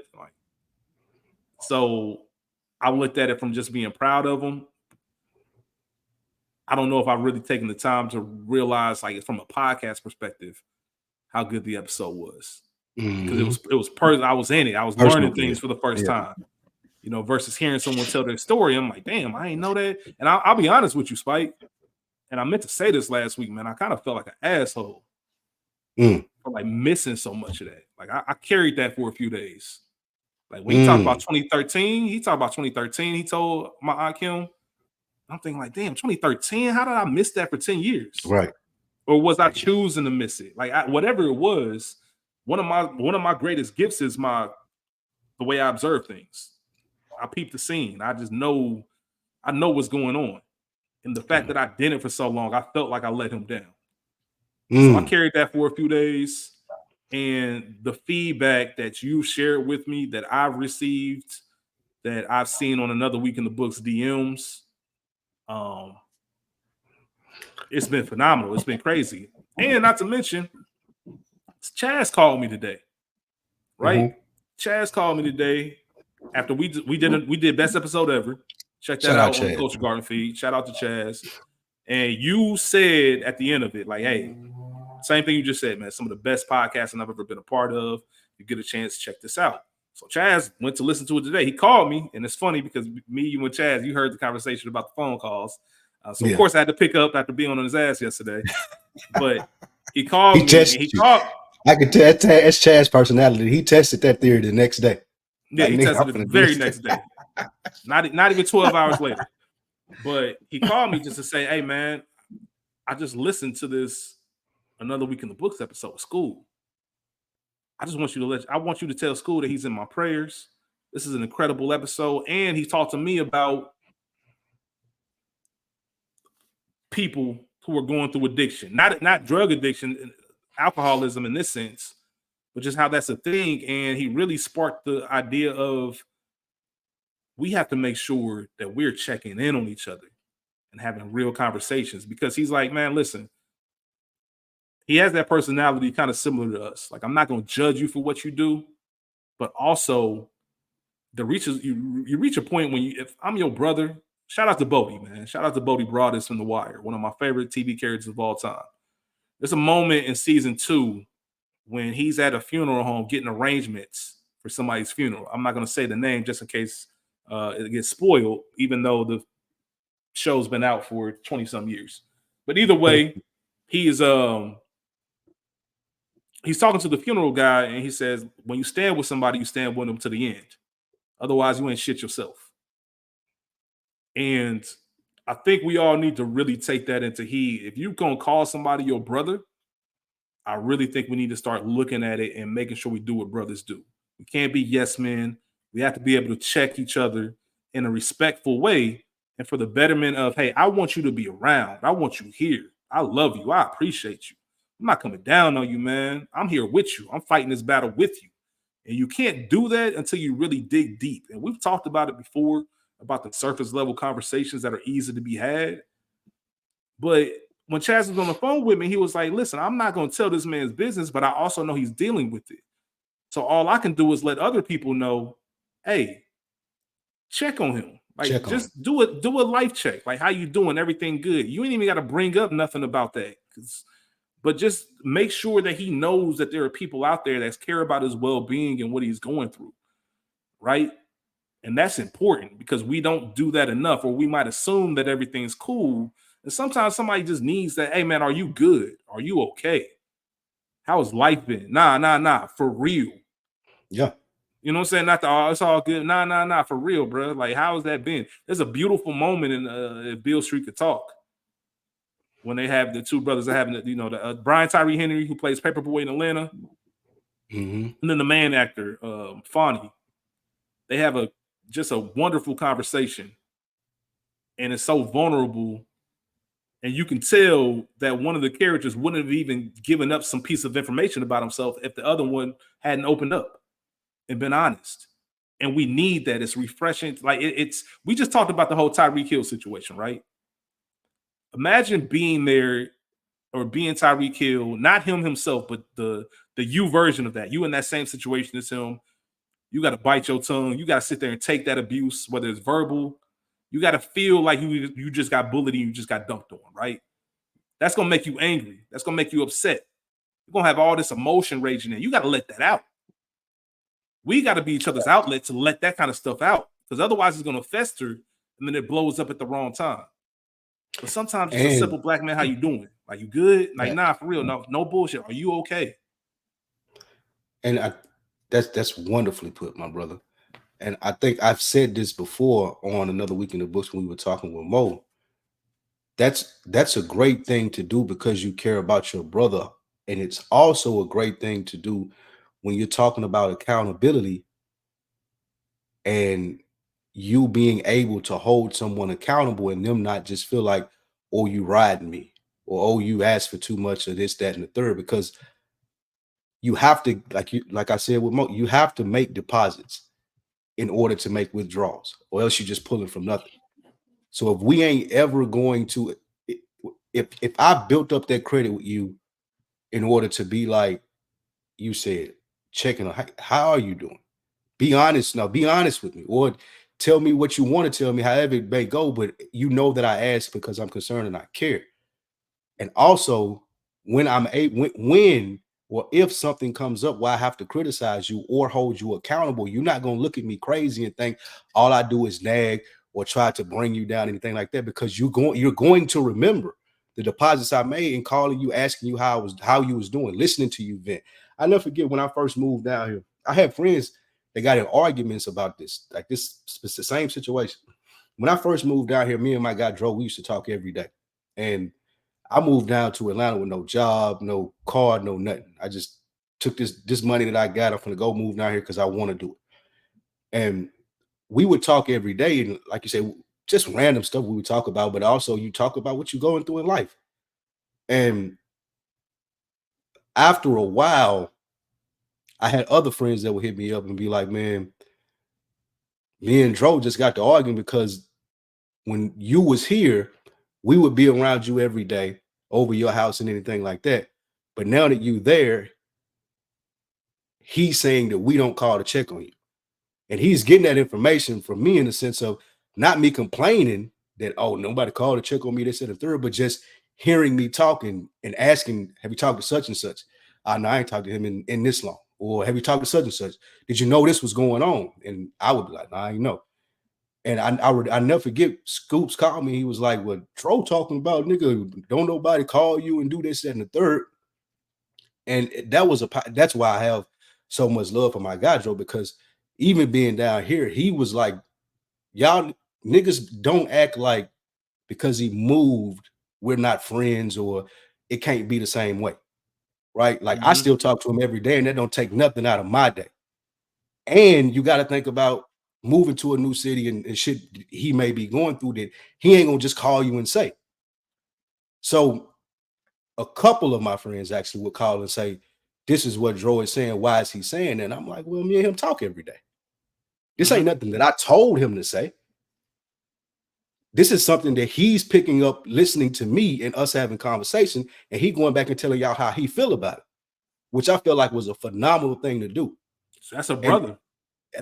So I looked at it from just being proud of him. I don't know if I've really taken the time to realize, like, from a podcast perspective, how good the episode was. Because it was I was in it. I was learning things for the first time, you know, versus hearing someone tell their story. I'm like, damn, I ain't know that. And I'll be honest with you, Spike. And I meant to say this last week, man. I kind of felt like an asshole for like missing so much of that. Like I carried that for a few days. Like when he talked about 2013, he told my Aunt Kim. I'm thinking like, damn, 2013, how did I miss that for 10 years? Right. Or was I choosing to miss it? Like whatever it was, one of my greatest gifts is the way I observe things. I peep the scene. I know what's going on. And the fact that I didn't for so long, I felt like I let him down. So I carried that for a few days. And the feedback that you shared with me, that I've received, that I've seen on Another Week in the Books DMs, it's been phenomenal. It's been crazy. And not to mention, Chaz called me today, right? Chaz called me today after we did best episode ever. Check that out on the Culture Garden feed. Shout out to Chaz. And you said at the end of it, like, hey, same thing you just said, man. Some of the best podcasting I've ever been a part of. You get a chance to check this out. So Chaz went to listen to it today. He called me, and it's funny because me, you, and Chaz, you heard the conversation about the phone calls. Of course, I had to pick up after being on his ass yesterday. But he called me. And he called. I could tell that's Chaz's personality. He tested that theory the next day. Yeah, he tested it the very next day. Not even 12 hours later. But he called me just to say, hey, man, I just listened to this Another Week in the Books episode of school. I just want you to tell school that he's in my prayers. This is an incredible episode. And he talked to me about people who are going through addiction, not drug addiction, alcoholism in this sense, but just how that's a thing. And he really sparked the idea of we have to make sure that we're checking in on each other and having real conversations, because he's like, man, listen, he has that personality kind of similar to us. Like, I'm not going to judge you for what you do, but also you reach a point when if I'm your brother, shout out to Bodie, man. Shout out to Bodie Broadus from The Wire, one of my favorite TV characters of all time. There's a moment in season 2 when he's at a funeral home getting arrangements for somebody's funeral. I'm not going to say the name just in case it gets spoiled, even though the show's been out for 20 some years. But either way, he's talking to the funeral guy, and he says, when you stand with somebody, you stand with them to the end. Otherwise, you ain't shit yourself. And I think we all need to really take that into heed. If you're going to call somebody your brother, I really think we need to start looking at it and making sure we do what brothers do. We can't be yes men. We have to be able to check each other in a respectful way and for the betterment of, hey, I want you to be around. I want you here. I love you. I appreciate you. I'm not coming down on you, man. I'm here with you. I'm fighting this battle with you. And you can't do that until you really dig deep. And we've talked about it before, about the surface level conversations that are easy to be had. But when Chaz was on the phone with me, he was like, listen, I'm not going to tell this man's business, but I also know he's dealing with it. So all I can do is let other people know, hey, check on him. Like, just do a life check. Like, how you doing? Everything good? You ain't even got to bring up nothing about that. But just make sure that he knows that there are people out there that care about his well-being and what he's going through, right? And that's important because we don't do that enough, or we might assume that everything's cool. And sometimes somebody just needs that, hey, man, are you good? Are you okay? How has life been? Nah, for real. Yeah. You know what I'm saying? Not the, oh, it's all good. Nah, for real, bro. Like, how has that been? There's a beautiful moment in if Beale Street Could Talk when they have the two brothers that having, the Brian Tyree Henry, who plays Paperboy in Atlanta, and then the main actor, Fonnie. They have just a wonderful conversation, and it's so vulnerable. And you can tell that one of the characters wouldn't have even given up some piece of information about himself if the other one hadn't opened up and been honest. And we need that. It's refreshing. Like we just talked about the whole Tyreek Hill situation, right? Imagine being there or being Tyreek Hill, not him himself, but the you version of that. You in that same situation as him. You got to bite your tongue. You got to sit there and take that abuse, whether it's verbal. You got to feel like you just got bullied and you just got dunked on, right? That's going to make you angry. That's going to make you upset. You're going to have all this emotion raging in. You got to let that out. We got to be each other's outlet to let that kind of stuff out, because otherwise it's going to fester and then it blows up at the wrong time. But sometimes it's a simple black man, how you doing? Like, you good? Like, nah, for real. No bullshit. Are you okay? And that's wonderfully put, my brother. And I think I've said this before on Another Week in the Books when we were talking with Mo. That's a great thing to do because you care about your brother. And it's also a great thing to do when you're talking about accountability and you being able to hold someone accountable and them not just feel like, oh, you riding me, or oh, you asked for too much of this, that, and the third, because you have to, like I said with Mo, you have to make deposits in order to make withdrawals, or else you're just pulling from nothing. So if we ain't ever going to, if I built up that credit with you in order to be like you said, checking on how are you doing? Be honest now, be honest with me, or tell me what you want to tell me, however it may go, but you know that I asked because I'm concerned and I care. And also, when I'm when or if something comes up where I have to criticize you or hold you accountable, you're not going to look at me crazy and think all I do is nag or try to bring you down, anything like that, because you're going to remember the deposits I made in calling you, asking you how you was doing, listening to you vent. I never forget when I first moved down here, I had friends that got in arguments about this, like this same situation. When I first moved down here, me and my guy Dro, we used to talk every day. And I moved down to Atlanta with no job, no car, no nothing. I just took this money that I got. I'm going to go move down here because I want to do it. And we would talk every day. And like you said, just random stuff we would talk about, but also you talk about what you're going through in life. And after a while, I had other friends that would hit me up and be like, man, me and Dro just got to arguing because when you was here, we would be around you every day over your house and anything like that. But now that you there, he's saying that we don't call to check on you. And he's getting that information from me in the sense of not me complaining that, oh, nobody called to check on me, this and the third, but just hearing me talking and asking, have you talked to such and such? No, I ain't talked to him in this long. Or have you talked to such and such? Did you know this was going on? And I would be like, nah, I ain't know. And I never forget, Scoops called me. He was like, well, Tro talking about, nigga, don't nobody call you and do this, that, and the third. And that's why I have so much love for my guy, Joe, because even being down here, he was like, y'all niggas don't act like because he moved, we're not friends or it can't be the same way. Right? Like I still talk to him every day and that don't take nothing out of my day. And you got to think about moving to a new city and shit he may be going through that he ain't gonna just call you and say. So a couple of my friends actually would call and say, this is what Dro is saying. Why is he saying that? And I'm like, well, me and him talk every day. This ain't nothing that I told him to say. This is something that he's picking up, listening to me and us having conversation, and he going back and telling y'all how he feel about it, which I feel like was a phenomenal thing to do. So that's a brother.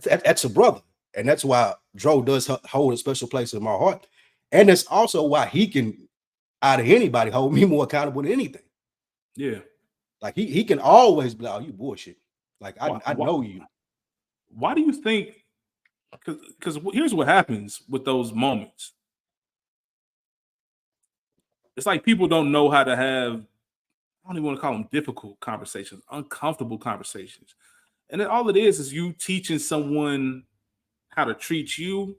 That's a brother. And that's why Dro does hold a special place in my heart. And that's also why he can, out of anybody, hold me more accountable than anything. Yeah. Like he can always be like, oh, you bullshit. Like I know you. Why do you think? Because here's what happens with those moments. It's like people don't know how to have, I don't even want to call them difficult conversations, uncomfortable conversations. And then all it is you teaching someone how to treat you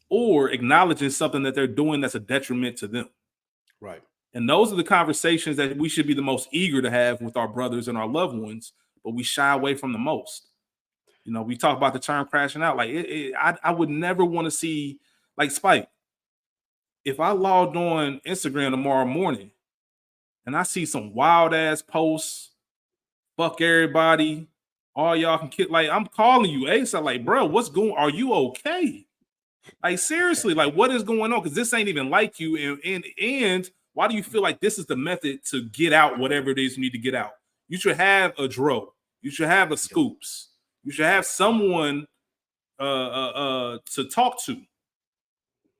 or acknowledging something that they're doing that's a detriment to them. Right. And those are the conversations that we should be the most eager to have with our brothers and our loved ones, but we shy away from the most. You know, we talk about the term crashing out. Like I would never want to see, like Spike, if I logged on Instagram tomorrow morning and I see some wild ass posts, fuck everybody, all y'all can kill, like I'm calling you ASAP, like, bro, what's going, are you okay? Like seriously, like what is going on? Because this ain't even like you. And why do you feel like this is the method to get out whatever it is you need to get out? You should have a Dro. You should have a Scoops. You should have someone to talk to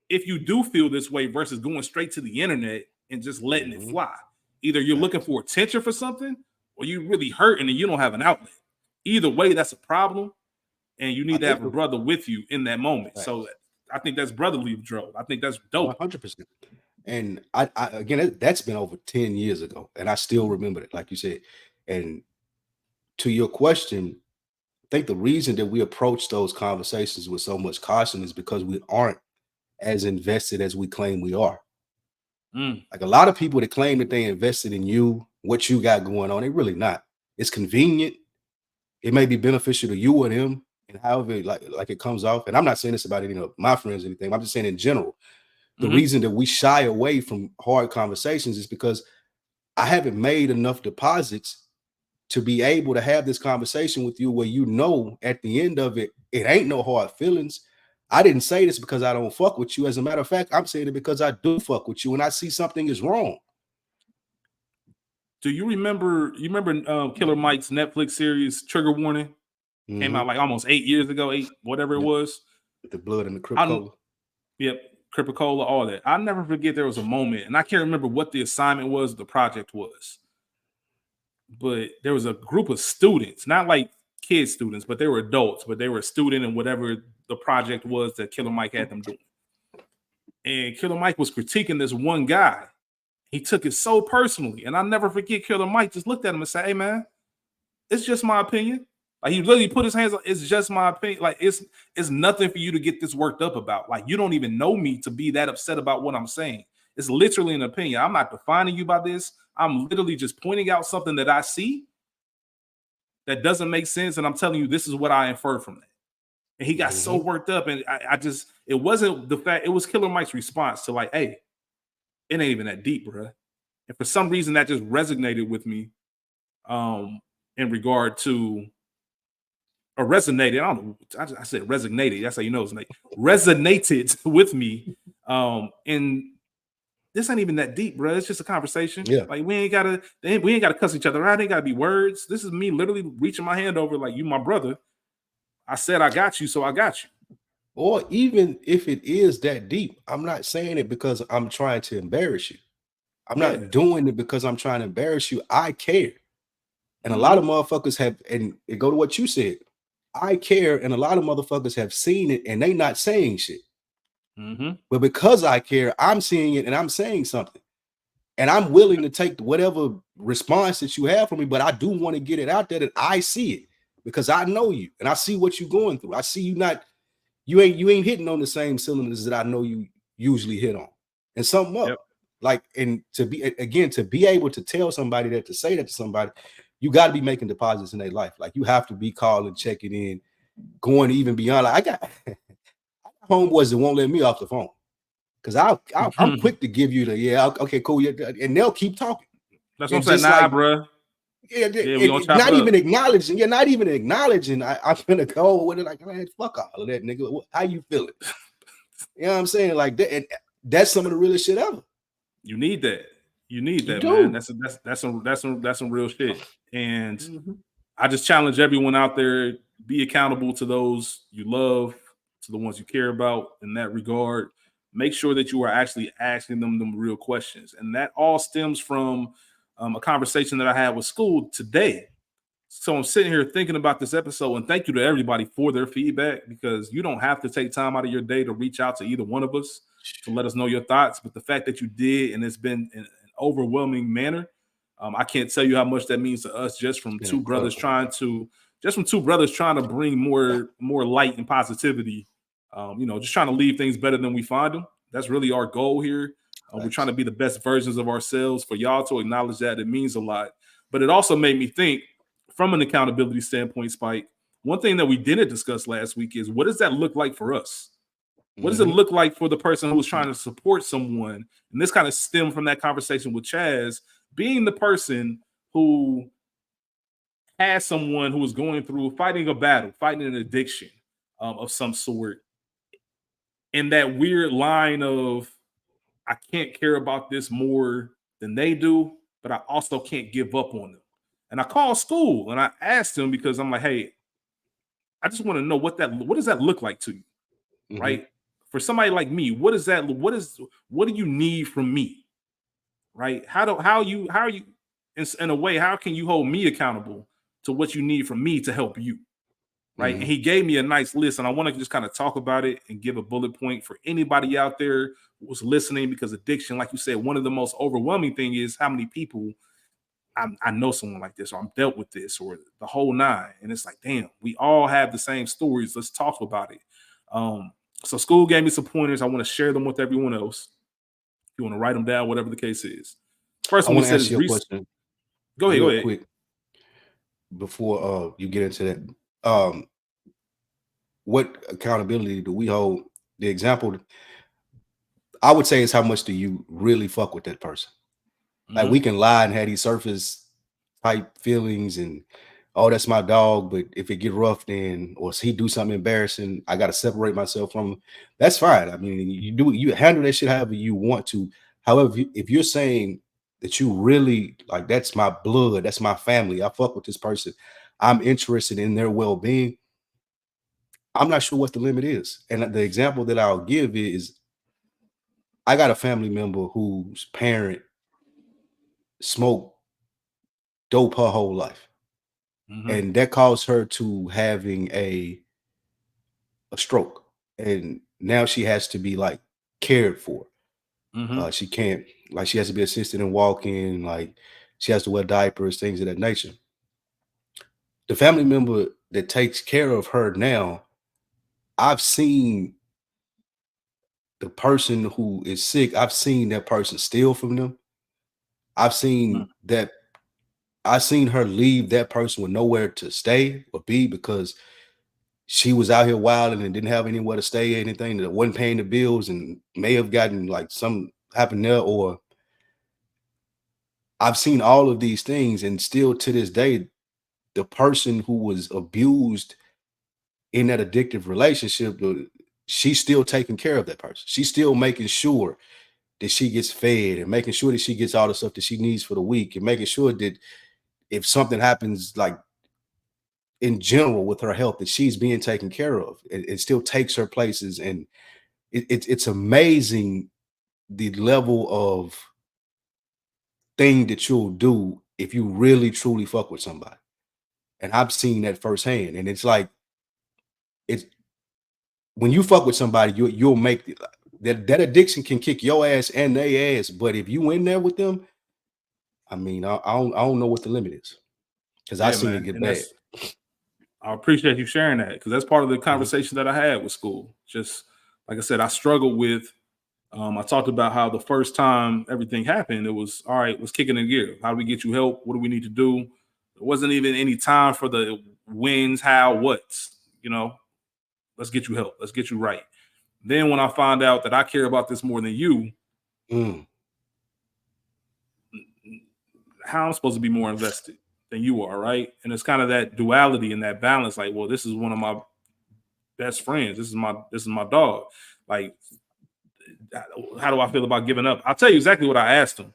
if you do feel this way versus going straight to the internet and just letting it fly. Either you're looking for attention for something or you're really hurting and you don't have an outlet. Either way, that's a problem. And you need to have a brother with you in that moment. Right. So I think that's brotherly, Dro. I think that's dope. 100%. And I again, that's been over 10 years ago. And I still remember it, like you said. And to your question, I think the reason that we approach those conversations with so much caution is because we aren't as invested as we claim we are. Like a lot of people that claim that they invested in you, what you got going on, they really not. It's convenient. It may be beneficial to you or them, and however like it comes off. And I'm not saying this about any of my friends or anything. I'm just saying in general, the reason that we shy away from hard conversations is because I haven't made enough deposits to be able to have this conversation with you where you know at the end of it, it ain't no hard feelings. I didn't say this because I don't fuck with you. As a matter of fact, I'm saying it because I do fuck with you and I see something is wrong. Do you remember Killer Mike's Netflix series Trigger Warning? Came out like almost 8 years ago, whatever it was. With the blood and the Cripicola. Yep, Cripicola, all that. I never forget there was a moment, and I can't remember what the assignment was, the project was. But there was a group of students, not like kid students, but they were adults, but they were a student in whatever the project was that Killer Mike had them doing. And Killer Mike was critiquing this one guy. He took it so personally. And I'll never forget Killer Mike just looked at him and said, hey, man, it's just my opinion. Like he literally put his hands on, it's just my opinion. Like it's nothing for you to get this worked up about. Like you don't even know me to be that upset about what I'm saying. It's literally an opinion. I'm not defining you by this. I'm literally just pointing out something that I see that doesn't make sense. And I'm telling you, this is what I inferred from that. And he got so worked up. And it wasn't the fact, it was Killer Mike's response to like, hey, it ain't even that deep, bro. And for some reason that just resonated with me in regard to, or resonated, I don't know, I said resonated. That's how you know it's like resonated with me in this ain't even that deep, bro. It's just a conversation. Yeah. Like we ain't gotta cuss each other out. Ain't gotta be words. This is me literally reaching my hand over, like, you my brother. I said I got you, so I got you. Or even if it is that deep, I'm not saying it because I'm trying to embarrass you. I'm not doing it because I'm trying to embarrass you. I care. And a lot of motherfuckers have, and it go to what you said. I care, and a lot of motherfuckers have seen it and they not saying shit. But because I care, I'm seeing it and I'm saying something. And I'm willing to take whatever response that you have from me, but I do want to get it out there that I see it because I know you and I see what you're going through. I see you ain't hitting on the same cylinders that I know you usually hit on. And something up. Like, and to be able to tell somebody that, to say that to somebody, you got to be making deposits in their life. Like, you have to be calling, checking in, going even beyond. Like, I got homeboys that won't let me off the phone because I'm quick to give you the okay, cool, and they'll keep talking. That's what I'm saying. Nah, like, bro. Yeah, not even acknowledging. You're not even acknowledging. I'm gonna go with it. Like, man, fuck all of that, nigga. How you feeling? You know what I'm saying? Like that. And that's some of the realest shit ever. You need that. You need that, man. That's some real shit. And I just challenge everyone out there: be accountable to those you love, to the ones you care about. In that regard, make sure that you are actually asking them real questions, and that all stems from a conversation that I had with school today. So I'm sitting here thinking about this episode, and thank you to everybody for their feedback, because you don't have to take time out of your day to reach out to either one of us to let us know your thoughts. But the fact that you did, and it's been in an overwhelming manner, I can't tell you how much that means to us, just from two brothers trying to bring more light and positivity. Just trying to leave things better than we find them. That's really our goal here. We're trying to be the best versions of ourselves. For y'all to acknowledge that, it means a lot. But it also made me think, from an accountability standpoint, Spike, one thing that we didn't discuss last week is, what does that look like for us? What does it look like for the person who's trying to support someone? And this kind of stemmed from that conversation with Chaz, being the person who has someone who is going through, fighting a battle, fighting an addiction of some sort, in that weird line of, I can't care about this more than they do, but I also can't give up on them. And I called school and I asked them, because I'm like, hey, I just want to know what does that look like to you? Right? For somebody like me, what do you need from me? Right? How are you in a way, how can you hold me accountable to what you need from me to help you? Right? And he gave me a nice list, and I want to just kind of talk about it and give a bullet point for anybody out there who's listening, because addiction, like you said, one of the most overwhelming thing is how many people I know someone like this, or I'm dealt with this, or the whole nine. And it's like, damn, we all have the same stories. Let's talk about it. So school gave me some pointers. I want to share them with everyone else. If you want to write them down, whatever the case is. First one, I want to ask you a question. Go ahead. Quick, before you get into that. What accountability do we hold? The example, I would say, is how much do you really fuck with that person? Like, we can lie and have these surface type feelings and, oh, that's my dog, but if it get rough, then, or he do something embarrassing, I got to separate myself from him. That's fine. I mean, you handle that shit however you want to. However, if you're saying that you really, like, that's my blood, that's my family, I fuck with this person, I'm interested in their well-being, I'm not sure what the limit is. And the example that I'll give is, I got a family member whose parent smoked dope her whole life. And that caused her to having a stroke. And now she has to be, like, cared for. She can't, like, she has to be assisted in walking, like, she has to wear diapers, things of that nature. The family member that takes care of her now, I've seen the person who is sick, I've seen that person steal from them. I've seen her leave that person with nowhere to stay or be, because she was out here wilding and didn't have anywhere to stay, anything, that wasn't paying the bills, and may have gotten, like, something happened there. Or I've seen all of these things, and still to this day, the person who was abused in that addictive relationship, she's still taking care of that person. She's still making sure that she gets fed and making sure that she gets all the stuff that she needs for the week and making sure that if something happens, like in general with her health, that she's being taken care of. It still takes her places. And it's amazing the level of thing that you'll do if you really truly fuck with somebody. And I've seen that firsthand. And it's like, it's when you fuck with somebody, you'll make that addiction can kick your ass and their ass. But if you in there with them, I mean, I don't know what the limit is, because I seen it get bad. I appreciate you sharing that, because that's part of the conversation that I had with school. Just like I said, I struggled with. I talked about how the first time everything happened, it was all right. Let's kick it in gear. How do we get you help? What do we need to do? There wasn't even any time for the wins, how, what's. Let's get you help. Let's get you right. Then when I find out that I care about this more than you, how I'm supposed to be more invested than you are, right? And it's kind of that duality and that balance. Like, well, this is one of my best friends. This is my dog. Like, how do I feel about giving up? I'll tell you exactly what I asked him.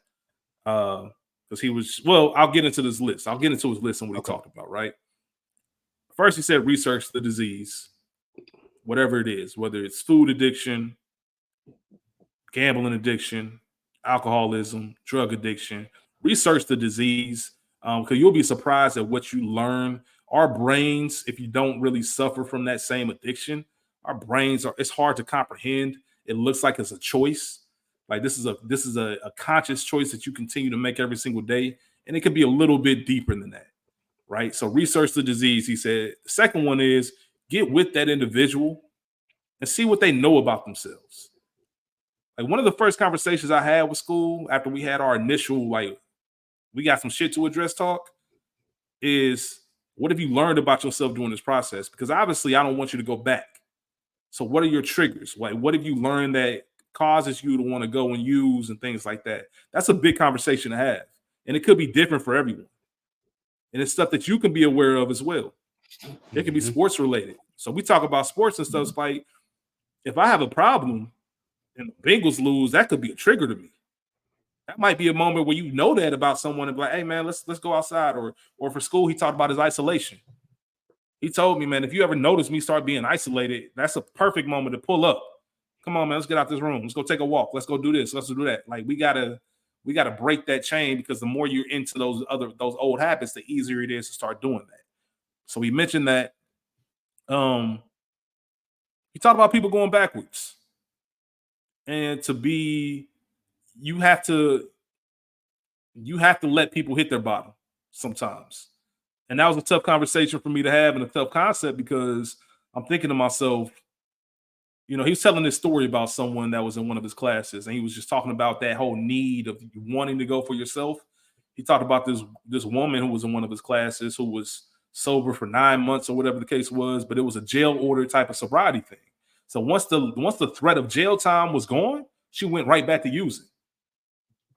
Because he was, well, I'll get into this list. I'll get into his list and what he talked about, right? First, he said, research the disease, whatever it is, whether it's food addiction, gambling addiction, alcoholism, drug addiction. Research the disease, because you'll be surprised at what you learn. Our brains, if you don't really suffer from that same addiction, our brains it's hard to comprehend. It looks like it's a choice. Like this is a conscious choice that you continue to make every single day. And it could be a little bit deeper than that, right? So research the disease, he said. The second one is get with that individual and see what they know about themselves. Like one of the first conversations I had with school after we had our initial, like, we got some shit to address talk, is what have you learned about yourself during this process? Because obviously I don't want you to go back. So what are your triggers? Like, what have you learned that causes you to want to go and use and things like that? That's a big conversation to have. And it could be different for everyone. And it's stuff that you can be aware of as well. It can be sports related. So we talk about sports and stuff. It's like, if I have a problem and the Bengals lose, that could be a trigger to me. That might be a moment where you know that about someone and be like, hey man, let's go outside. Or for school, he talked about his isolation. He told me, man, if you ever notice me start being isolated, that's a perfect moment to pull up. Come on, man, let's get out this room. Let's go take a walk. Let's go do this. Let's do that. Like we gotta break that chain, because the more you're into those old habits, the easier it is to start doing that. So we mentioned that. He talked about people going backwards. And you have to let people hit their bottom sometimes. And that was a tough conversation for me to have, and a tough concept, because I'm thinking to myself, he was telling this story about someone that was in one of his classes, and he was just talking about that whole need of wanting to go for yourself. He talked about this woman who was in one of his classes who was sober for 9 months or whatever the case was, but it was a jail order type of sobriety thing. So once the threat of jail time was gone, she went right back to using.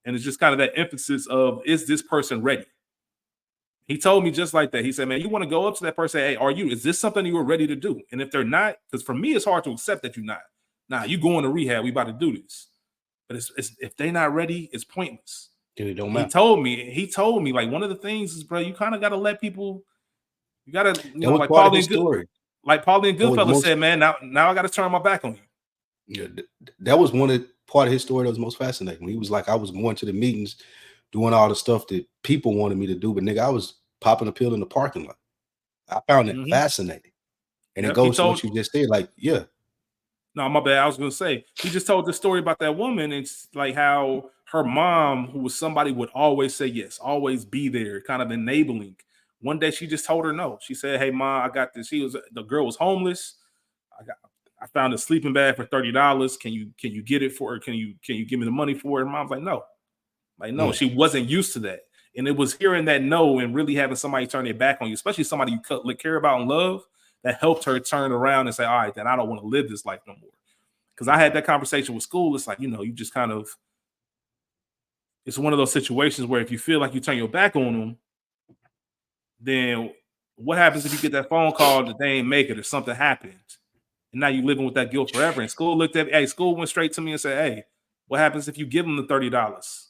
And it's just kind of that emphasis of, is this person ready? He told me just like that. He said, man, you want to go up to that person, hey, is this something you were ready to do? And if they're not, because for me, it's hard to accept that you're not. Nah, you going to rehab, we about to do this. But if they're not ready, it's pointless. Dude, it don't matter. He told me, like, one of the things is, bro, you kind of got to let people, you got to, like Paulie and Goodfellas said, man, now I got to turn my back on you. Yeah, that was part of his story that was most fascinating. He was like, I was going to the meetings, doing all the stuff that people wanted me to do, but nigga, I was popping a pill in the parking lot. I found it fascinating. And it goes to what you just said, like, yeah. No, my bad. I was going to say, he just told the story about that woman. And it's like how her mom, who was somebody would always say yes, always be there, kind of enabling. One day she just told her no. She said, hey, mom, I got this. The girl was homeless. I found a sleeping bag for $30. Can you get it for her? Can you give me the money for it? And mom's like, no. No, she wasn't used to that. And it was hearing that no and really having somebody turn their back on you, especially somebody you care about and love, that helped her turn around and say, all right, then I don't want to live this life no more. Because I had that conversation with school. It's like, you just kind of, it's one of those situations where if you feel like you turn your back on them, then what happens if you get that phone call that they ain't make it or something happened? And now you're living with that guilt forever. And school went straight to me and said, hey, What happens if you give them the $30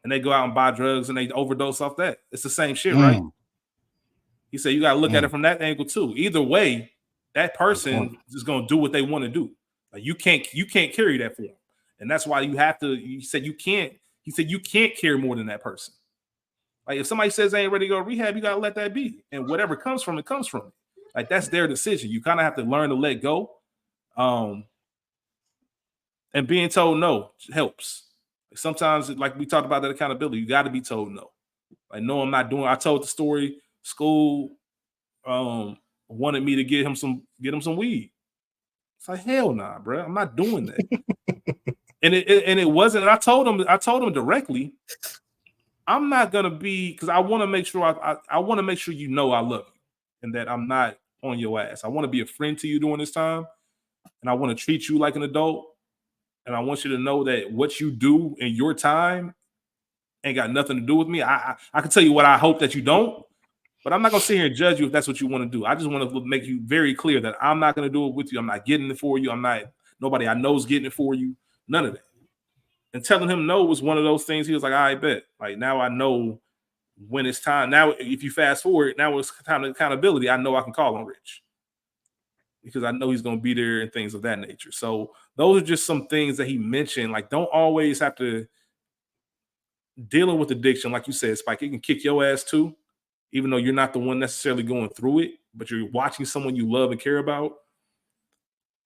and they go out and buy drugs and they overdose off that? It's the same shit, right? He said you got to look at it from that angle too. Either way, that person is going to do what they want to do. Like you can't carry that for them, and that's why you have to. You said you can't. He said you can't carry more than that person. Like if somebody says they ain't ready to go to rehab, you got to let that be, and whatever comes from it comes from it. Like that's their decision. You kind of have to learn to let go. And being told no helps. Sometimes, like we talked about that accountability, you got to be told no. Like, no, I'm not doing. I told the story. School wanted me to get him some weed. It's like, hell nah, bro. I'm not doing that. and it wasn't. And I told him directly, I'm not gonna be, because I want to make sure I want to make sure you know I love you and that I'm not on your ass. I want to be a friend to you during this time, and I want to treat you like an adult. And I want you to know that what you do in your time ain't got nothing to do with me. I can tell you what I hope that you don't, but I'm not going to sit here and judge you if that's what you want to do. I just want to make you very clear that I'm not going to do it with you. I'm not getting it for you. Nobody I know is getting it for you. None of that. And telling him no was one of those things. He was like, I bet. Like, now I know when it's time. Now, if you fast forward, now it's time of accountability. I know I can call on Rich, because I know he's going to be there and things of that nature. So those are just some things that he mentioned. Like, don't always have to dealing with addiction. Like you said, Spike, it can kick your ass too, even though you're not the one necessarily going through it, but you're watching someone you love and care about.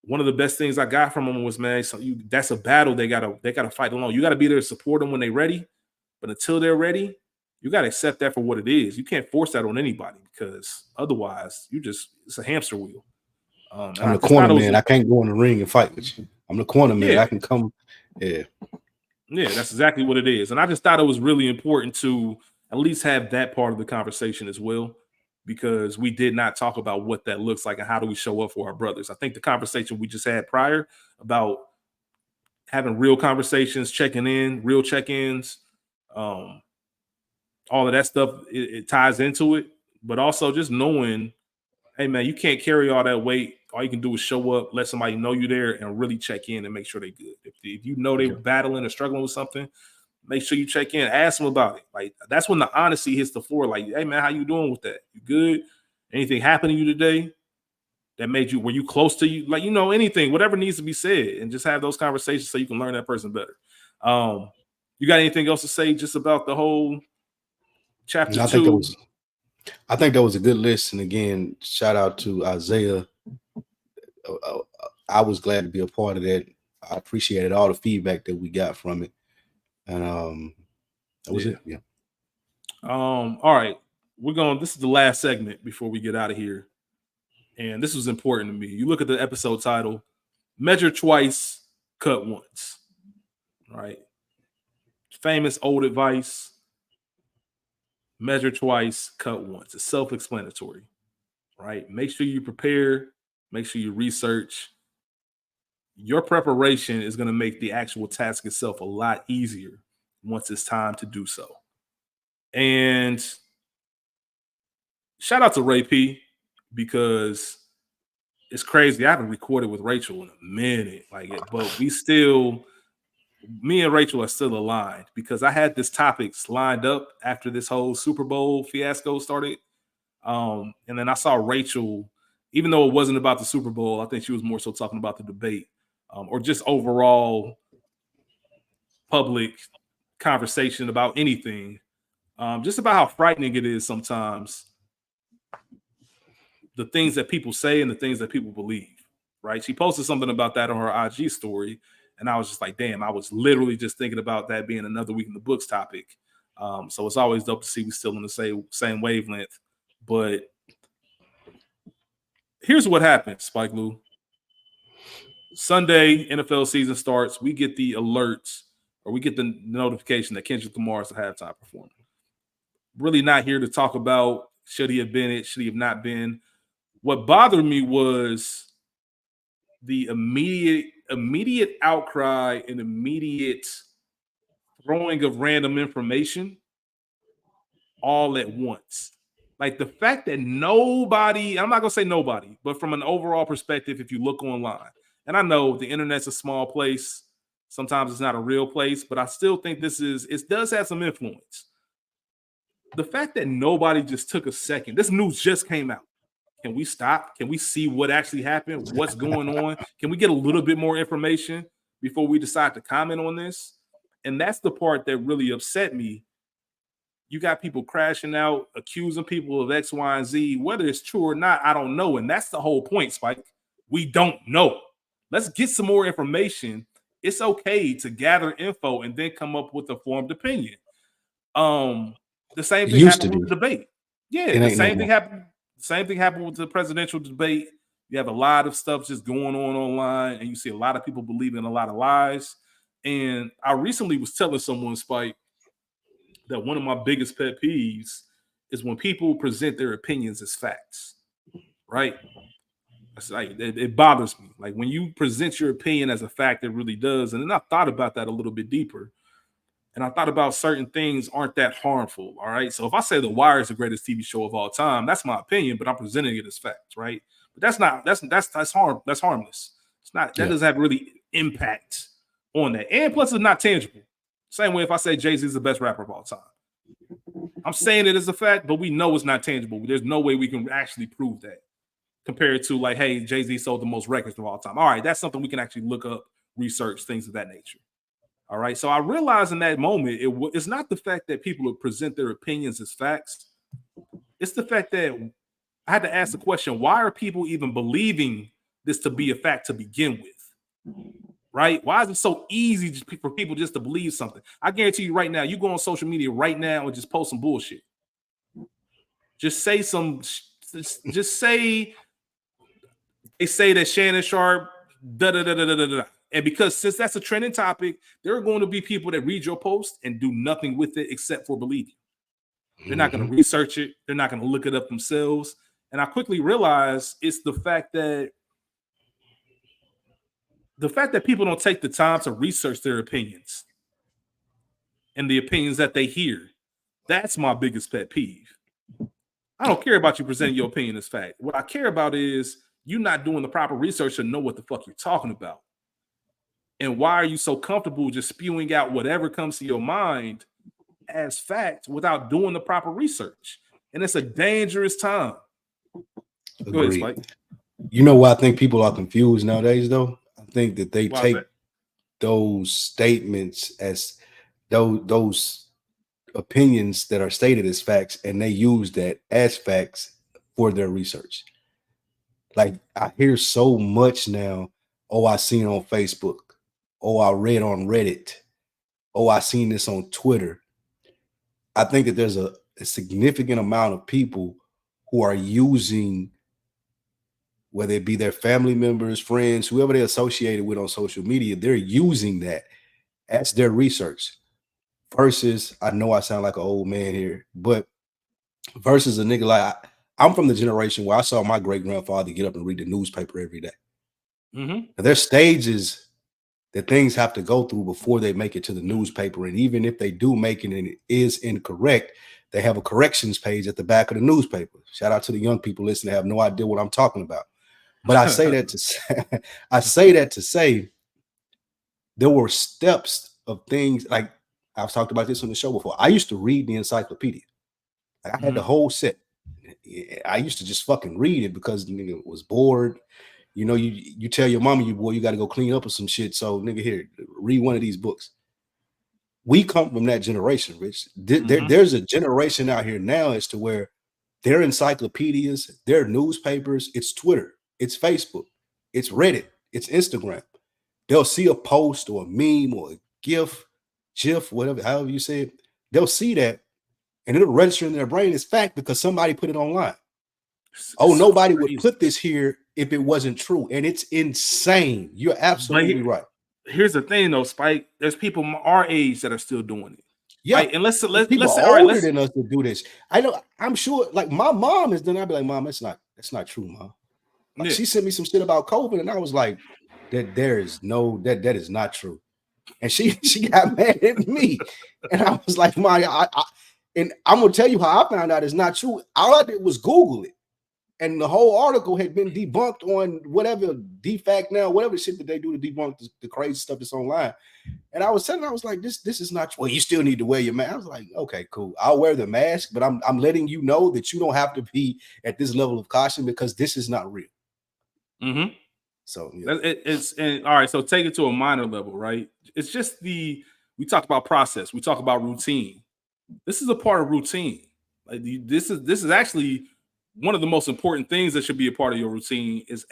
One of the best things I got from him was, man, that's a battle they gotta fight alone. You got to be there to support them when they're ready, but until they're ready, you got to accept that for what it is. You can't force that on anybody, because otherwise it's a hamster wheel. I'm the corner man. I can't go in the ring and fight with you. I'm the corner man. I can come. Yeah, that's exactly what it is. And I just thought it was really important to at least have that part of the conversation as well, because we did not talk about what that looks like and how do we show up for our brothers. I think the conversation we just had prior about having real conversations, checking in, real check-ins, all of that stuff, it ties into it. But also just knowing, hey, man, you can't carry all that weight. All you can do is show up, let somebody know you're there, and really check in and make sure they're good. If you know they're battling or struggling with something, make sure you check in. Ask them about it. Like, that's when the honesty hits the floor. Like, hey, man, how you doing with that? You good? Anything happened to you today that made you, were you close to you? Like, anything, whatever needs to be said, and just have those conversations so you can learn that person better. You got anything else to say just about the whole chapter 2? I think that was a good list. And again, shout out to Isaiah. I was glad to be a part of that. I appreciated all the feedback that we got from it. And that was it. Yeah. All right. This is the last segment before we get out of here. And this was important to me. You look at the episode title, Measure Twice, Cut Once. Right? Famous old advice. Measure twice, cut once. It's self-explanatory, right? Make sure you prepare. Make sure you research. Your preparation is going to make the actual task itself a lot easier once it's time to do so. And shout out to Ray P, because it's crazy. I haven't recorded with Rachel in a minute, but me and Rachel are still aligned, because I had this topics lined up after this whole Super Bowl fiasco started. And then I saw Rachel, even though it wasn't about the Super Bowl, I think she was more so talking about the debate, or just overall public conversation about anything, just about how frightening it is sometimes, the things that people say and the things that people believe, right? She posted something about that on her IG story, and I was just like, damn, I was literally just thinking about that being another week in the books topic. So it's always dope to see we still in the same wavelength. But here's what happened, Spike Lou. Sunday, NFL season starts. We get the alerts, or we get the notification that Kendrick Lamar is the halftime performer. Really not here to talk about should he have been it, should he have not been. What bothered me was the immediate outcry and immediate throwing of random information all at once. Like, the fact that nobody, I'm not going to say nobody, but from an overall perspective, if you look online, and I know the internet's a small place, Sometimes it's not a real place, but I still think it does have some influence. The fact that nobody just took a second, this news just came out. Can we stop? Can we see what actually happened? What's going on? Can we get a little bit more information before we decide to comment on this? And that's the part that really upset me. You got people crashing out, accusing people of X, Y, and Z. Whether it's true or not, I don't know. And that's the whole point, Spike. We don't know. Let's get some more information. It's okay to gather info and then come up with a formed opinion. The same thing happened with the debate. Yeah, the same thing happened. Same thing happened with the presidential debate. You have a lot of stuff just going on online, and you see a lot of people believing a lot of lies. And I recently was telling someone, Spike, that one of my biggest pet peeves is when people present their opinions as facts, right? It's like it bothers me. Like when you present your opinion as a fact, it really does. And then I thought about that a little bit deeper. And I thought about certain things aren't that harmful. All right. So if I say The Wire is the greatest TV show of all time, that's my opinion, but I'm presenting it as facts, right? But that's harmless. It's not, that doesn't have really impact on that. And plus, it's not tangible. Same way if I say Jay-Z is the best rapper of all time. I'm saying it as a fact, but we know it's not tangible. There's no way we can actually prove that compared to like, hey, Jay-Z sold the most records of all time. All right, that's something we can actually look up, research, things of that nature. All right. So I realized in that moment, it's not the fact that people present their opinions as facts. It's the fact that I had to ask the question, why are people even believing this to be a fact to begin with? Right? Why is it so easy for people just to believe something? I guarantee you right now, you go on social media right now and just post some bullshit. Just say they say that Shannon Sharp, da-da-da-da-da-da-da. And because since that's a trending topic, there are going to be people that read your post and do nothing with it except for believing. They're not going to research it. They're not going to look it up themselves. And I quickly realized it's the fact that people don't take the time to research their opinions and the opinions that they hear. That's my biggest pet peeve. I don't care about you presenting your opinion as fact. What I care about is you not doing the proper research to know what the fuck you're talking about. And why are you so comfortable just spewing out whatever comes to your mind as fact without doing the proper research? And it's a dangerous time. Go ahead, Spike. You know why I think people are confused nowadays, though? I think that they take those statements as those opinions that are stated as facts, and they use that as facts for their research. Like I hear so much now, oh, I seen on Facebook. Oh, I read on Reddit. Oh, I seen this on Twitter. I think that there's a significant amount of people who are using, whether it be their family members, friends, whoever they're associated with on social media, they're using that as their research. Versus, I know I sound like an old man here, but versus a nigga like I'm from the generation where I saw my great grandfather get up and read the newspaper every day. Now, there's stages that things have to go through before they make it to the newspaper. And even if they do make it and it is incorrect, they have a corrections page at the back of the newspaper. Shout out to the young people listening that have no idea what I'm talking about. But I say that to say there were steps of things. Like I've talked about this on the show before. I used to read the encyclopedia. Like I had the whole set. I used to just fucking read it because nigga was bored. You know, you tell your mama, you got to go clean up or some shit. So, nigga, here, read one of these books. We come from that generation, Rich. There's a generation out here now as to where their encyclopedias, their newspapers, it's Twitter, it's Facebook, it's Reddit, it's Instagram. They'll see a post or a meme or a GIF, whatever, however you say it. They'll see that and it'll register in their brain as fact because somebody put it online. Nobody would put this here if it wasn't true. And it's insane. You're absolutely right. Here's the thing, though, Spike. There's people our age that are still doing it. Yeah. Right? And let's people say, older than us to do this. I'm sure, like, my mom has done. I'd be like, Mom, that's not true, Mom. Like, she sent me some shit about COVID, and I was like, that is not true. And she got mad at me. And I was like, Mom, and I'm gonna tell you how I found out it's not true. All I did was Google it. And the whole article had been debunked on whatever defact now, whatever shit that they do to debunk the crazy stuff that's online. And I was telling, I was like, this is not. Well, you still need to wear your mask. I was like, okay, cool. I'll wear the mask, but I'm letting you know that you don't have to be at this level of caution because this is not real. Mm-hmm. So yeah. it's all right. So take it to a minor level, right? It's just we talked about process. We talk about routine. This is a part of routine. Like this is actually one of the most important things that should be a part of your routine is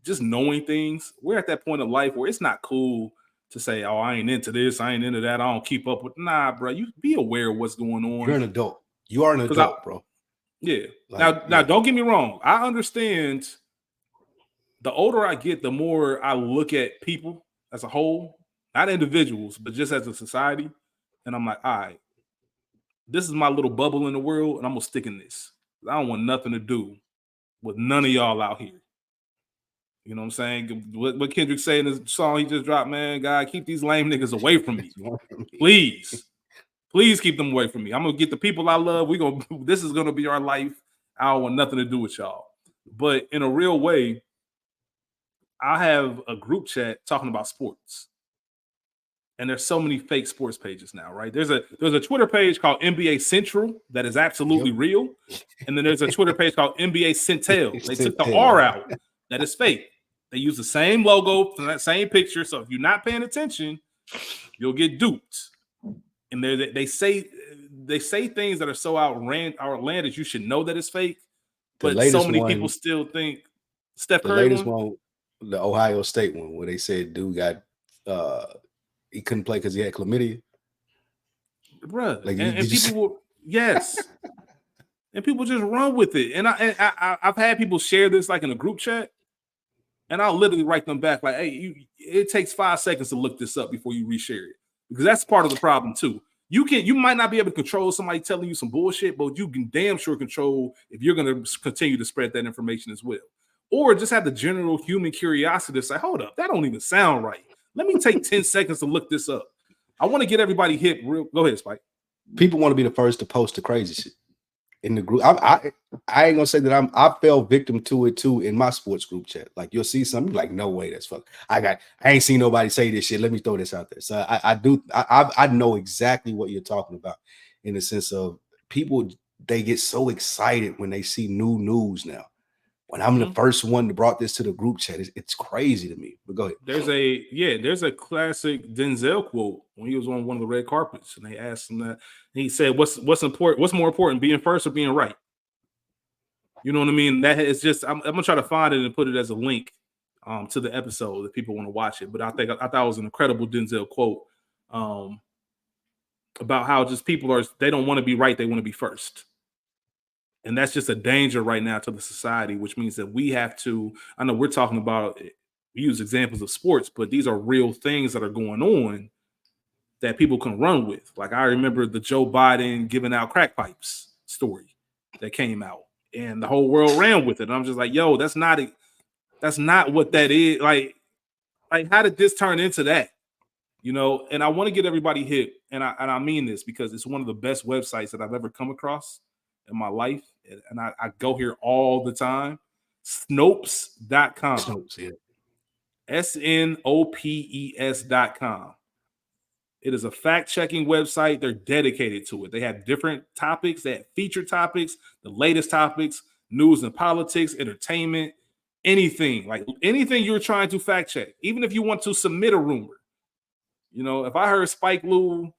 just knowing things. We're at that point of life where it's not cool to say, oh, I ain't into this, I ain't into that, I don't keep up with. Nah, bro, you be aware of what's going on. You're an adult. You are an adult, bro. Yeah. Now, don't get me wrong. I understand. The older I get, the more I look at people as a whole, not individuals, but just as a society. And I'm like, all right, this is my little bubble in the world, and I'm gonna stick in this. I don't want nothing to do with none of y'all out here. You know what I'm saying? What Kendrick say in his song he just dropped, man, God, keep these lame niggas away from me. Please. Please keep them away from me. I'm gonna get the people I love. This is gonna be our life. I don't want nothing to do with y'all. But in a real way, I have a group chat talking about sports. And there's so many fake sports pages now, right? There's a Twitter page called NBA Central that is absolutely real. And then there's a Twitter page called NBA Centel. They took the R out. That is fake. They use the same logo from that same picture. So if you're not paying attention, you'll get duped. And they say things that are so outlandish you should know that it's fake. But so many people still think Steph Curry. The latest one, the Ohio State one, where they said dude got he couldn't play because he had chlamydia. Bruh. Like, and people will, yes. And people just run with it. And I've had people share this like in a group chat, and I'll literally write them back like, hey, it takes 5 seconds to look this up before you reshare it. Because that's part of the problem too. You might not be able to control somebody telling you some bullshit, but you can damn sure control if you're going to continue to spread that information as well. Or just have the general human curiosity to say, hold up, that don't even sound right. Let me take 10 seconds to look this up. I want to get everybody hip real. Go ahead, Spike. People want to be the first to post the crazy shit in the group. I ain't gonna say that I fell victim to it too in my sports group chat. Like you'll see something like, no way, that's fuck. I ain't seen nobody say this shit. Let me throw this out there. So I know exactly what you're talking about in the sense of people, they get so excited when they see new news now. When I'm the first one that brought this to the group chat, it's crazy to me. But go ahead. There's a classic Denzel quote when he was on one of the red carpets, and they asked him that. And he said, "What's important? What's more important, being first or being right?" You know what I mean? That is just. I'm gonna try to find it and put it as a link to the episode if people want to watch it. But I thought it was an incredible Denzel quote about how just people they don't want to be right, they want to be first. And that's just a danger right now to the society, which means that we have to, I know we're talking about, we use examples of sports, but these are real things that are going on that people can run with. Like I remember the Joe Biden giving out crack pipes story that came out and the whole world ran with it. And I'm just like, yo, that's not what that is. Like how did this turn into that? You know, and I want to get everybody hip. And I mean this because it's one of the best websites that I've ever come across in my life, and I go here all the time. Snopes.com. Snopes, yeah. SNOPES.com. It is a fact-checking website. They're dedicated to it. They have different topics. They have featured topics, the latest topics, news and politics, entertainment, anything. Like anything you're trying to fact-check. Even if you want to submit a rumor. You know, if I heard Spike Lee,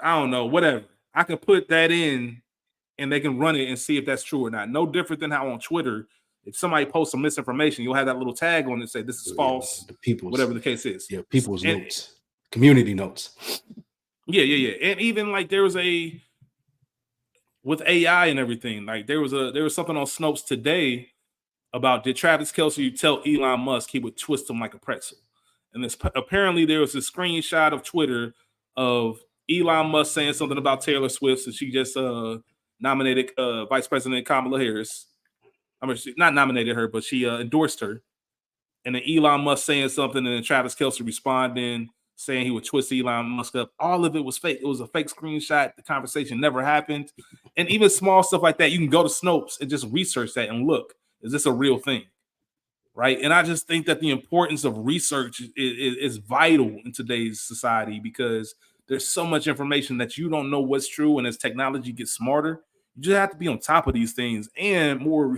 I don't know, whatever. I can put that in and they can run it and see if that's true or not. No different than how on Twitter, if somebody posts some misinformation, you'll have that little tag on it and say this is false, whatever the case is. Yeah, people's notes, community notes. Yeah. And even like there was with AI and everything, like there was something on Snopes today about did Travis Kelce tell Elon Musk he would twist him like a pretzel? And apparently there was a screenshot of Twitter of Elon Musk saying something about Taylor Swift, and she just nominated Vice President Kamala Harris. I mean, she not nominated her, but she endorsed her. And then Elon Musk saying something, and then Travis Kelce responding, saying he would twist Elon Musk up. All of it was fake. It was a fake screenshot. The conversation never happened. And even small stuff like that, you can go to Snopes and just research that and look, is this a real thing? Right. And I just think that the importance of research is vital in today's society, because there's so much information that you don't know what's true. And as technology gets smarter, you just have to be on top of these things. And more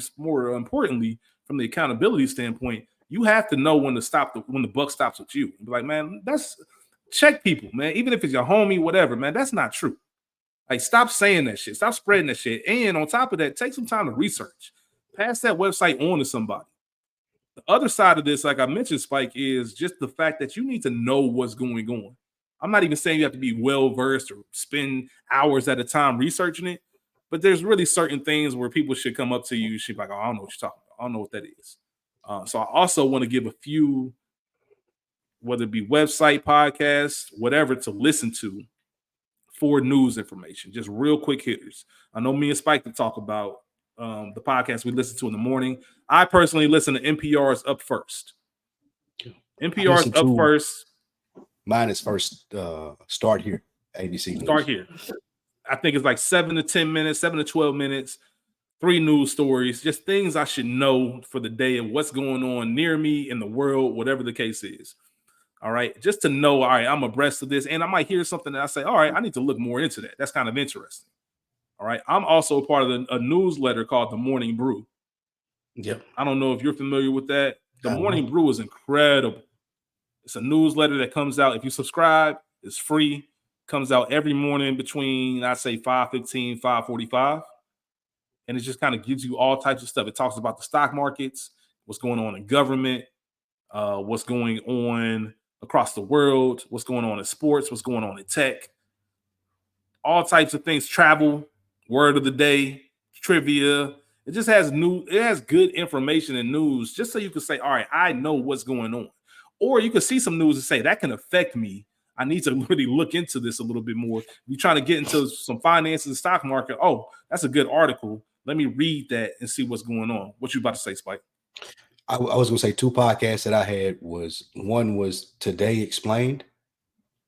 importantly, from the accountability standpoint, you have to know when to stop when the buck stops with you. And be like, man, check people, man. Even if it's your homie, whatever, man, that's not true. Like, stop saying that shit. Stop spreading that shit. And on top of that, take some time to research. Pass that website on to somebody. The other side of this, like I mentioned, Spike, is just the fact that you need to know what's going on. I'm not even saying you have to be well-versed or spend hours at a time researching it, but there's really certain things where people should come up to you, should be like, oh, I don't know what you're talking about. I don't know what that is. So I also want to give a few, whether it be website, podcasts, whatever, to listen to for news information, just real quick hitters. I know me and Spike to talk about the podcast we listen to in the morning. I personally listen to NPR's Up First. NPR's Up First. Mine is first. Start Here. ABC. Start Here. I think it's like 7 to 10 minutes, 7 to 12 minutes, 3 news stories, just things I should know for the day and what's going on near me in the world, whatever the case is. All right. Just to know, all right, I'm abreast of this. And I might hear something that I say, all right, I need to look more into that. That's kind of interesting. All right. I'm also a part of a newsletter called The Morning Brew. Yep. I don't know if you're familiar with that. The Morning Brew is incredible. It's a newsletter that comes out. If you subscribe, it's free. Comes out every morning between, I'd say, 5:15, 5:45. And it just kind of gives you all types of stuff. It talks about the stock markets, what's going on in government, what's going on across the world, what's going on in sports, what's going on in tech, all types of things, travel, word of the day, trivia. It just has good information and news, just so you can say, all right, I know what's going on. Or you can see some news and say, that can affect me. I need to really look into this a little bit more. You're trying to get into some finance in the stock market. Oh, that's a good article. Let me read that and see what's going on. What you about to say, Spike? I was going to say 2 podcasts that I had one was Today Explained.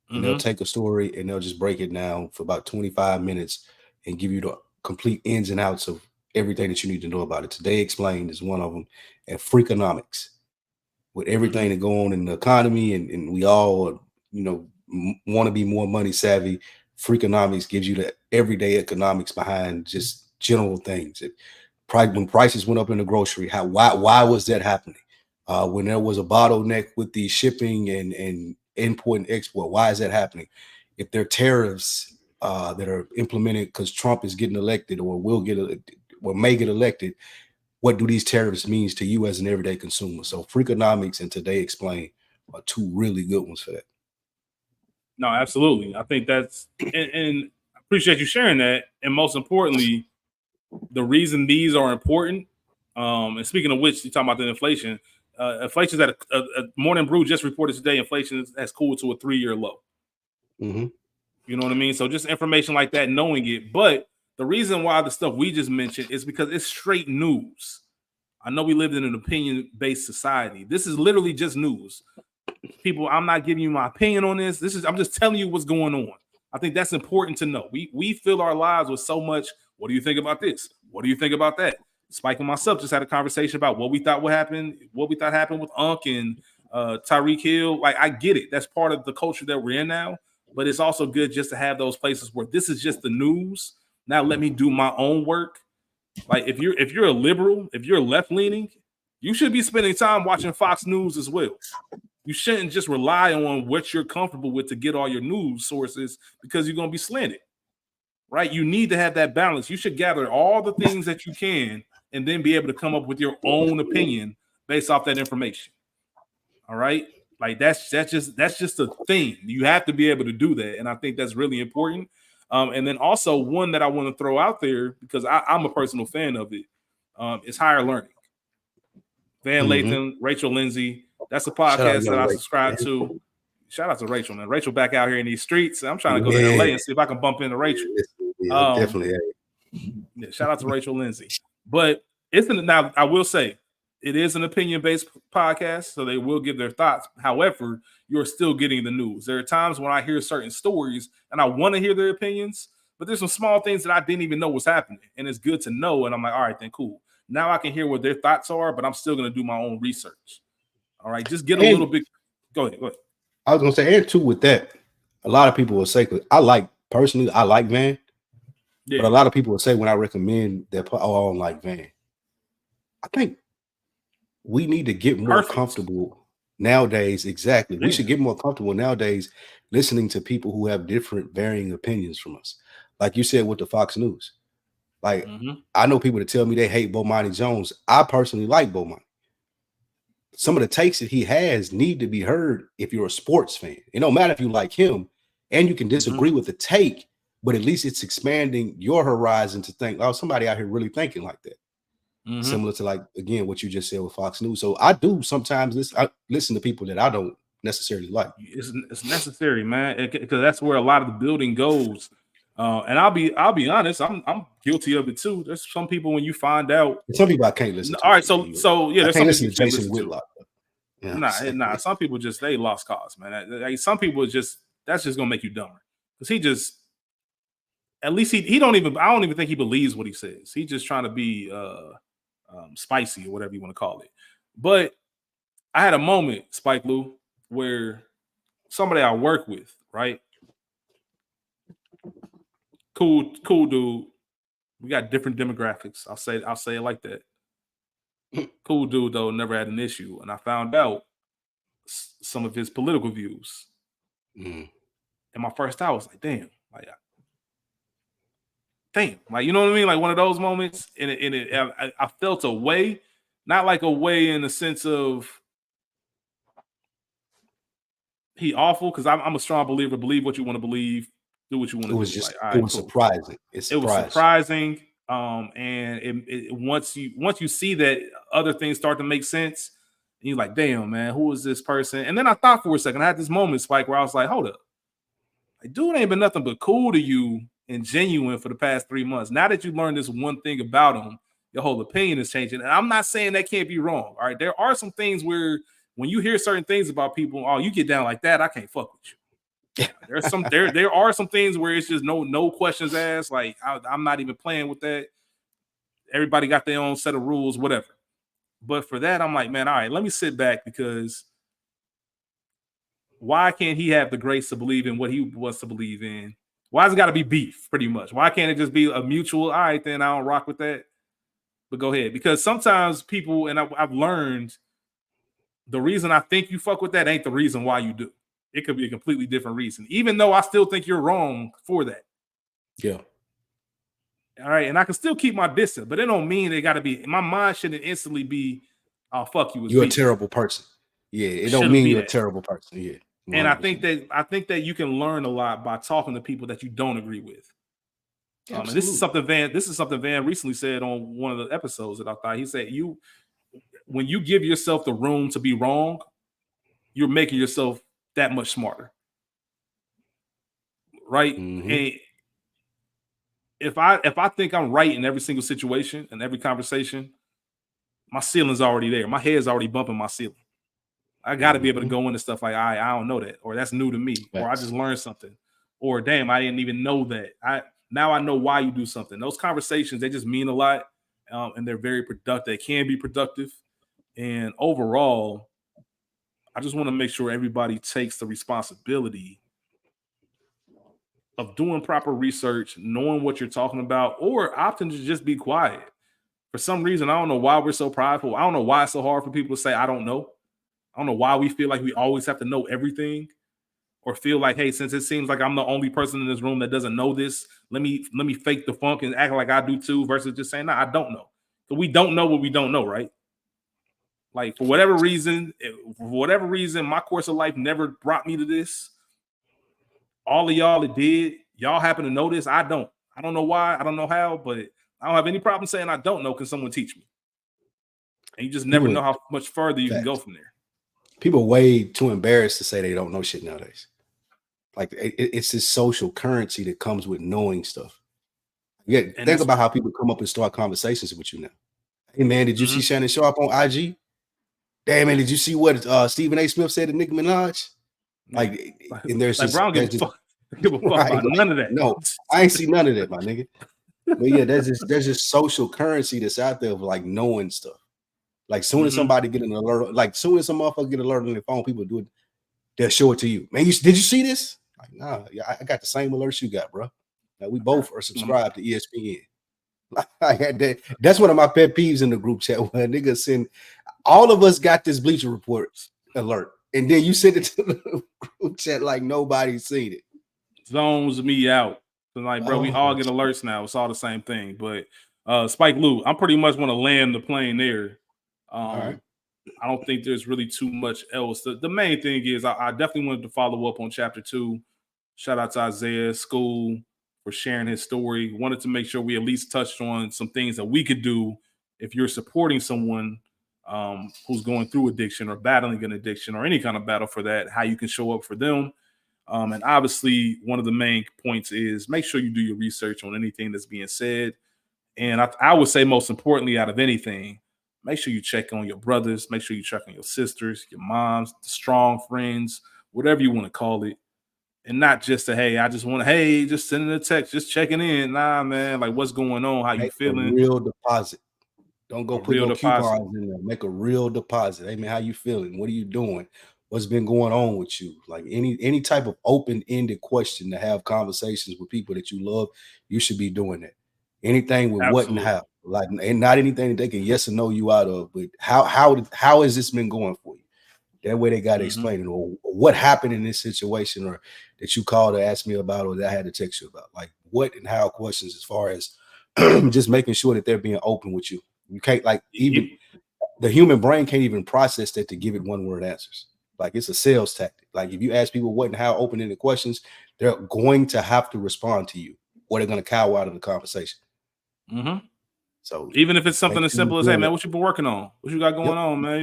And they'll take a story and they'll just break it down for about 25 minutes and give you the complete ins and outs of everything that you need to know about it. Today Explained is one of them. And Freakonomics, with everything that go on in the economy, and we all, want to be more money savvy. Freakonomics gives you the everyday economics behind just general things. When prices went up in the grocery, why was that happening? When there was a bottleneck with the shipping and import and export, why is that happening? If there are tariffs that are implemented because Trump is getting elected or may get elected, what do these tariffs mean to you as an everyday consumer? So Freakonomics and Today Explained are 2 really good ones for that. No, absolutely. I think that's, and I appreciate you sharing that. And most importantly, the reason these are important, and speaking of which, you're talking about the inflation. Inflation is at a Morning Brew just reported today. Inflation has cooled to a 3-year low. Mm-hmm. You know what I mean? So just information like that, knowing it. But the reason why the stuff we just mentioned is because it's straight news. I know we live in an opinion-based society. This is literally just news. People, I'm not giving you my opinion on this. I'm just telling you what's going on. I think that's important to know. We fill our lives with so much. What do you think about this? What do you think about that? Spike and myself just had a conversation about what we thought happened with Unc and Tyreek Hill. Like, I get it. That's part of the culture that we're in now. But it's also good just to have those places where this is just the news. Now let me do my own work. Like, if you're a liberal, if you're left leaning, you should be spending time watching Fox News as well. You shouldn't just rely on what you're comfortable with to get all your news sources, because you're going to be slanted, right? You need to have that balance. You should gather all the things that you can and then be able to come up with your own opinion based off that information. All right. Like, that's just a thing. You have to be able to do that. And I think that's really important. And then also one that I want to throw out there, because I'm a personal fan of it, is Higher Learning. Van Lathan, Rachel Lindsay. That's a podcast that I subscribe to. Shout out to Rachel, man. Rachel back out here in these streets. I'm trying to go to LA and see if I can bump into Rachel. Definitely. Yeah, shout out to Rachel Lindsay. But now I will say, it is an opinion-based podcast, so they will give their thoughts. However, you're still getting the news. There are times when I hear certain stories and I want to hear their opinions, But there's some small things that I didn't even know was happening, and it's good to know. And I'm like, all right, then cool. Now I can hear what their thoughts are, but I'm still going to do my own research. All right, just get a little bit. Go ahead. I was going to say, and too, with that, a lot of people will say, I like Van. Yeah. But a lot of people will say when I recommend that, I don't like Van. I think we need to get more comfortable nowadays. Exactly. Yeah. We should get more comfortable nowadays listening to people who have different varying opinions from us. Like you said with the Fox News. Like, I know people that tell me they hate Bomani Jones. I personally like Bomani. Some of the takes that he has need to be heard if you're a sports fan. It don't matter if you like him and you can disagree with the take, but at least it's expanding your horizon to think, oh, somebody out here really thinking like that. Similar to, like, again, what you just said with Fox News. So I do sometimes listen to people that I don't necessarily like. It's necessary, man, because that's where a lot of the building goes. And I'll be honest, I'm guilty of it too. There's some people when you find out, some people I can't listen to. All right, so yeah, there's some people to Jason Whitlock. Yeah, nah. Some people just they lost cause, man. Like, some people that's just gonna make you dumber because he just, at least he don't even, I don't even think he believes what he says. He's just trying to be spicy or whatever you want to call it. But I had a moment, Spike Lou, where somebody I work with, right? Cool dude. We got different demographics. I'll say it like that. Cool dude, though, never had an issue. And I found out some of his political views. And my first thought was like, damn, you know what I mean? Like one of those moments. And I felt a way, not like a way in the sense of he awful, because I'm a strong believer. Believe what you want to believe. Do what you want to do. It was surprising. It was surprising. And once you see that other things start to make sense, and you're like, damn, man, who is this person? And then I thought for a second, I had this moment, Spike, where I was like, hold up. Like, dude ain't been nothing but cool to you and genuine for the past 3 months. Now that you learned this one thing about him, your whole opinion is changing. And I'm not saying that can't be wrong. All right. There are some things where when you hear certain things about people, oh, you get down like that, I can't fuck with you. There are some things where it's just no questions asked. Like, I'm not even playing with that. Everybody got their own set of rules, whatever. But for that, I'm like, man, all right, let me sit back, because why can't he have the grace to believe in what he wants to believe in? Why has it got to be beef, pretty much? Why can't it just be a mutual, all right, then I don't rock with that, but go ahead? Because sometimes people, and I've learned, the reason I think you fuck with that ain't the reason why you do. It could be a completely different reason, even though I still think you're wrong for that. Yeah. All right. And I can still keep my distance, but it don't mean it got to be, my mind shouldn't instantly be, oh, fuck you. You're a terrible person. Yeah. It don't mean you're a terrible person. Yeah. 100%. And I think that you can learn a lot by talking to people that you don't agree with. And this is something Van recently said on one of the episodes that I thought. He said, when you give yourself the room to be wrong, you're making yourself that much smarter. Right? And if I think I'm right in every single situation and every conversation, my ceiling's already there. My head's already bumping my ceiling. I got to be able to go into stuff like, I don't know that, or that's new to me, or I just learned something, or damn, I didn't even know that. Now I know why you do something. Those conversations, they just mean a lot, and they're very productive. They can be productive, and overall, I just want to make sure everybody takes the responsibility of doing proper research, knowing what you're talking about, or opting to just be quiet. For some reason, I don't know why we're so prideful. I don't know why it's so hard for people to say, I don't know. I don't know why we feel like we always have to know everything, or feel like, hey, since it seems like I'm the only person in this room that doesn't know this, let me fake the funk and act like I do too, versus just saying, I don't know. So we don't know what we don't know, right? Like, for whatever reason, my course of life never brought me to this. All of y'all, it did. Y'all happen to know this. I don't know why. I don't know how, but I don't have any problem saying I don't know. Can someone teach me? And you just never know how much further you can go from there. People are way too embarrassed to say they don't know shit nowadays. Like, it's this social currency that comes with knowing stuff. Yeah, think about how people come up and start conversations with you now. Hey, man, did you see Shannon Sharp on IG? Damn, man, did you see what Stephen A. Smith said to Nicki Minaj? Like, and there's like, just, bro, I don't give a fuck. Give a fuck about none of that. No, I ain't see none of that, my nigga. But yeah, there's this social currency that's out there of like knowing stuff. Like soon as somebody get an alert, like soon as some motherfucker get an alert on their phone, people do it, they'll show it to you. Man, did you see this? Like, nah, yeah, I got the same alerts you got, bro. Like, we both are subscribed to ESPN. I had that. That's one of my pet peeves in the group chat where niggas send all of us got this Bleacher Report alert, and then you send it to the group chat like nobody's seen it. Zones me out. So like, bro, we all get alerts now. It's all the same thing. But Spike Lou, I'm pretty much want to land the plane there. All right. I don't think there's really too much else. The main thing is I definitely wanted to follow up on chapter 2. Shout out to Isaiah School for sharing his story. Wanted to make sure we at least touched on some things that we could do if you're supporting someone who's going through addiction or battling an addiction or any kind of battle for that, how you can show up for them. And obviously, one of the main points is make sure you do your research on anything that's being said. And I would say most importantly, out of anything, make sure you check on your brothers, make sure you check on your sisters, your moms, the strong friends, whatever you want to call it. And not just hey, I just want to, hey, just sending a text, just checking in. Nah, man, like what's going on? How you feeling? A real deposit. Don't go put no coupons in there. Make a real deposit. Hey, man, how you feeling? What are you doing? What's been going on with you? Like any type of open-ended question to have conversations with people that you love, you should be doing that. Anything with what and how, like, and not anything that they can yes or no you out of, but how has this been going for you? That way they got to explain it, or what happened in this situation, or that you called to ask me about, or that I had to text you about. Like what and how questions, as far as just making sure that they're being open with you. You can't, like, even the human brain can't even process that to give it one word answers. Like it's a sales tactic. Like if you ask people what and how open-ended questions, they're going to have to respond to you, or they're going to cower out of the conversation. So even if it's something as simple as, hey man, what you been working on? What you got going on, man?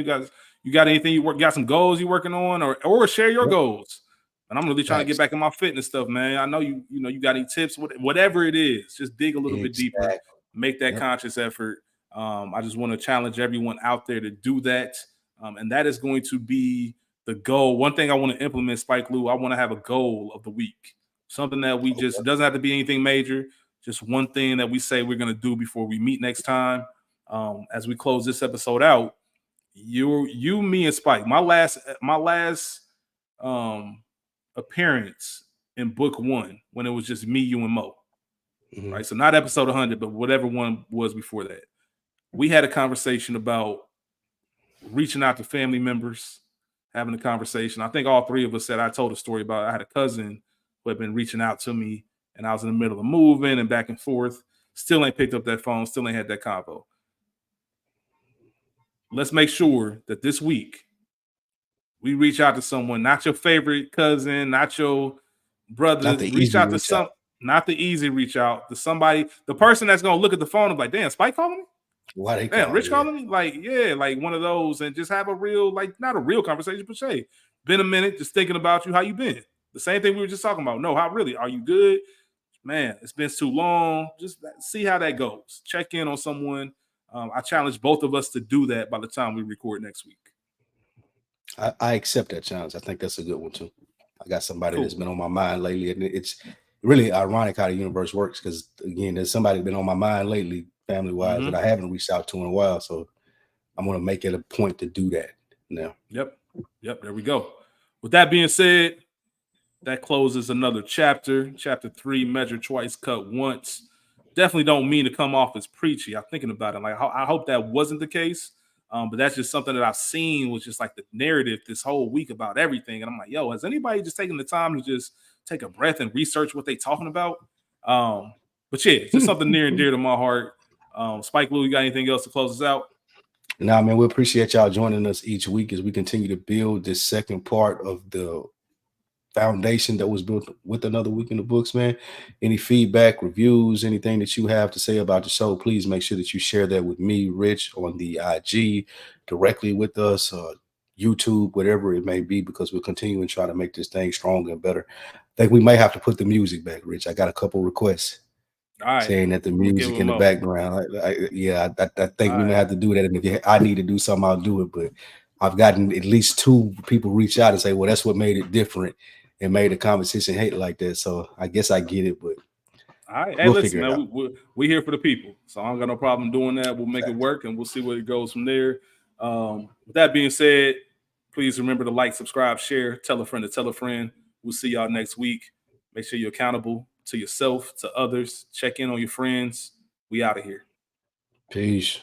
You got anything you got some goals you working on, or share your goals. And I'm really trying to get back in my fitness stuff, man. I know you got any tips, whatever it is, just dig a little bit deeper, make that conscious effort. I just want to challenge everyone out there to do that. And that is going to be the goal. One thing I want to implement, Spike Lou, I want to have a goal of the week. Something that we just, it doesn't have to be anything major. Just one thing that we say we're going to do before we meet next time. As we close this episode out, you, me, and Spike, my last appearance in book 1, when it was just me, you, and Mo. Right. So not episode 100, but whatever one was before that. We had a conversation about reaching out to family members, having a conversation. I think all 3 of us said, I told a story about, I had a cousin who had been reaching out to me, and I was in the middle of moving and back and forth. Still ain't picked up that phone. Still ain't had that convo. Let's make sure that this week we reach out to someone, not your favorite cousin, not your brother. Reach out to some, not the easy reach out to somebody, the person that's going to look at the phone and be like, damn, Spike calling me? Why they damn, Rich calling me? Like, yeah, like one of those, and just have a real, like, not a real conversation, but hey, been a minute, just thinking about you. How you been? The same thing we were just talking about. No, how really? Are you good? Man, it's been too long. Just see how that goes. Check in on someone. I challenge both of us to do that by the time we record next week. I accept that challenge. I think that's a good one too. I got somebody that's been on my mind lately, and it's really ironic how the universe works, because again, there's somebody been on my mind lately, family-wise, that I haven't reached out to in a while. So I'm going to make it a point to do that now. Yep. There we go. With that being said, that closes another chapter. Chapter 3, measure twice, cut once. Definitely don't mean to come off as preachy. I'm thinking about it. Like, I hope that wasn't the case. But that's just something that I've seen, was just like the narrative this whole week about everything. And I'm like, yo, has anybody just taken the time to just take a breath and research what they talking about? But yeah, just something near and dear to my heart. Spike Lou, you got anything else to close us out? Nah, man, we appreciate y'all joining us each week as we continue to build this second part of the foundation that was built with another week in the books, man. Any feedback, reviews, anything that you have to say about the show, please make sure that you share that with me, Rich, on the IG, directly with us, YouTube, whatever it may be, because we're continuing to try to make this thing stronger and better. I think we may have to put the music back, Rich. I got a couple requests saying that the music in the background. I think we may have to do that. And if I need to do something, I'll do it. But I've gotten at least 2 people reach out and say, well, that's what made it different. and made the competition hate like that. So I guess I get it, but all right. Hey, listen, man, we here for the people. So I don't got no problem doing that. We'll make it work and we'll see where it goes from there. With that being said, please remember to like, subscribe, share, tell a friend to tell a friend. We'll see y'all next week. Make sure you're accountable to yourself, to others. Check in on your friends. We out of here. Peace.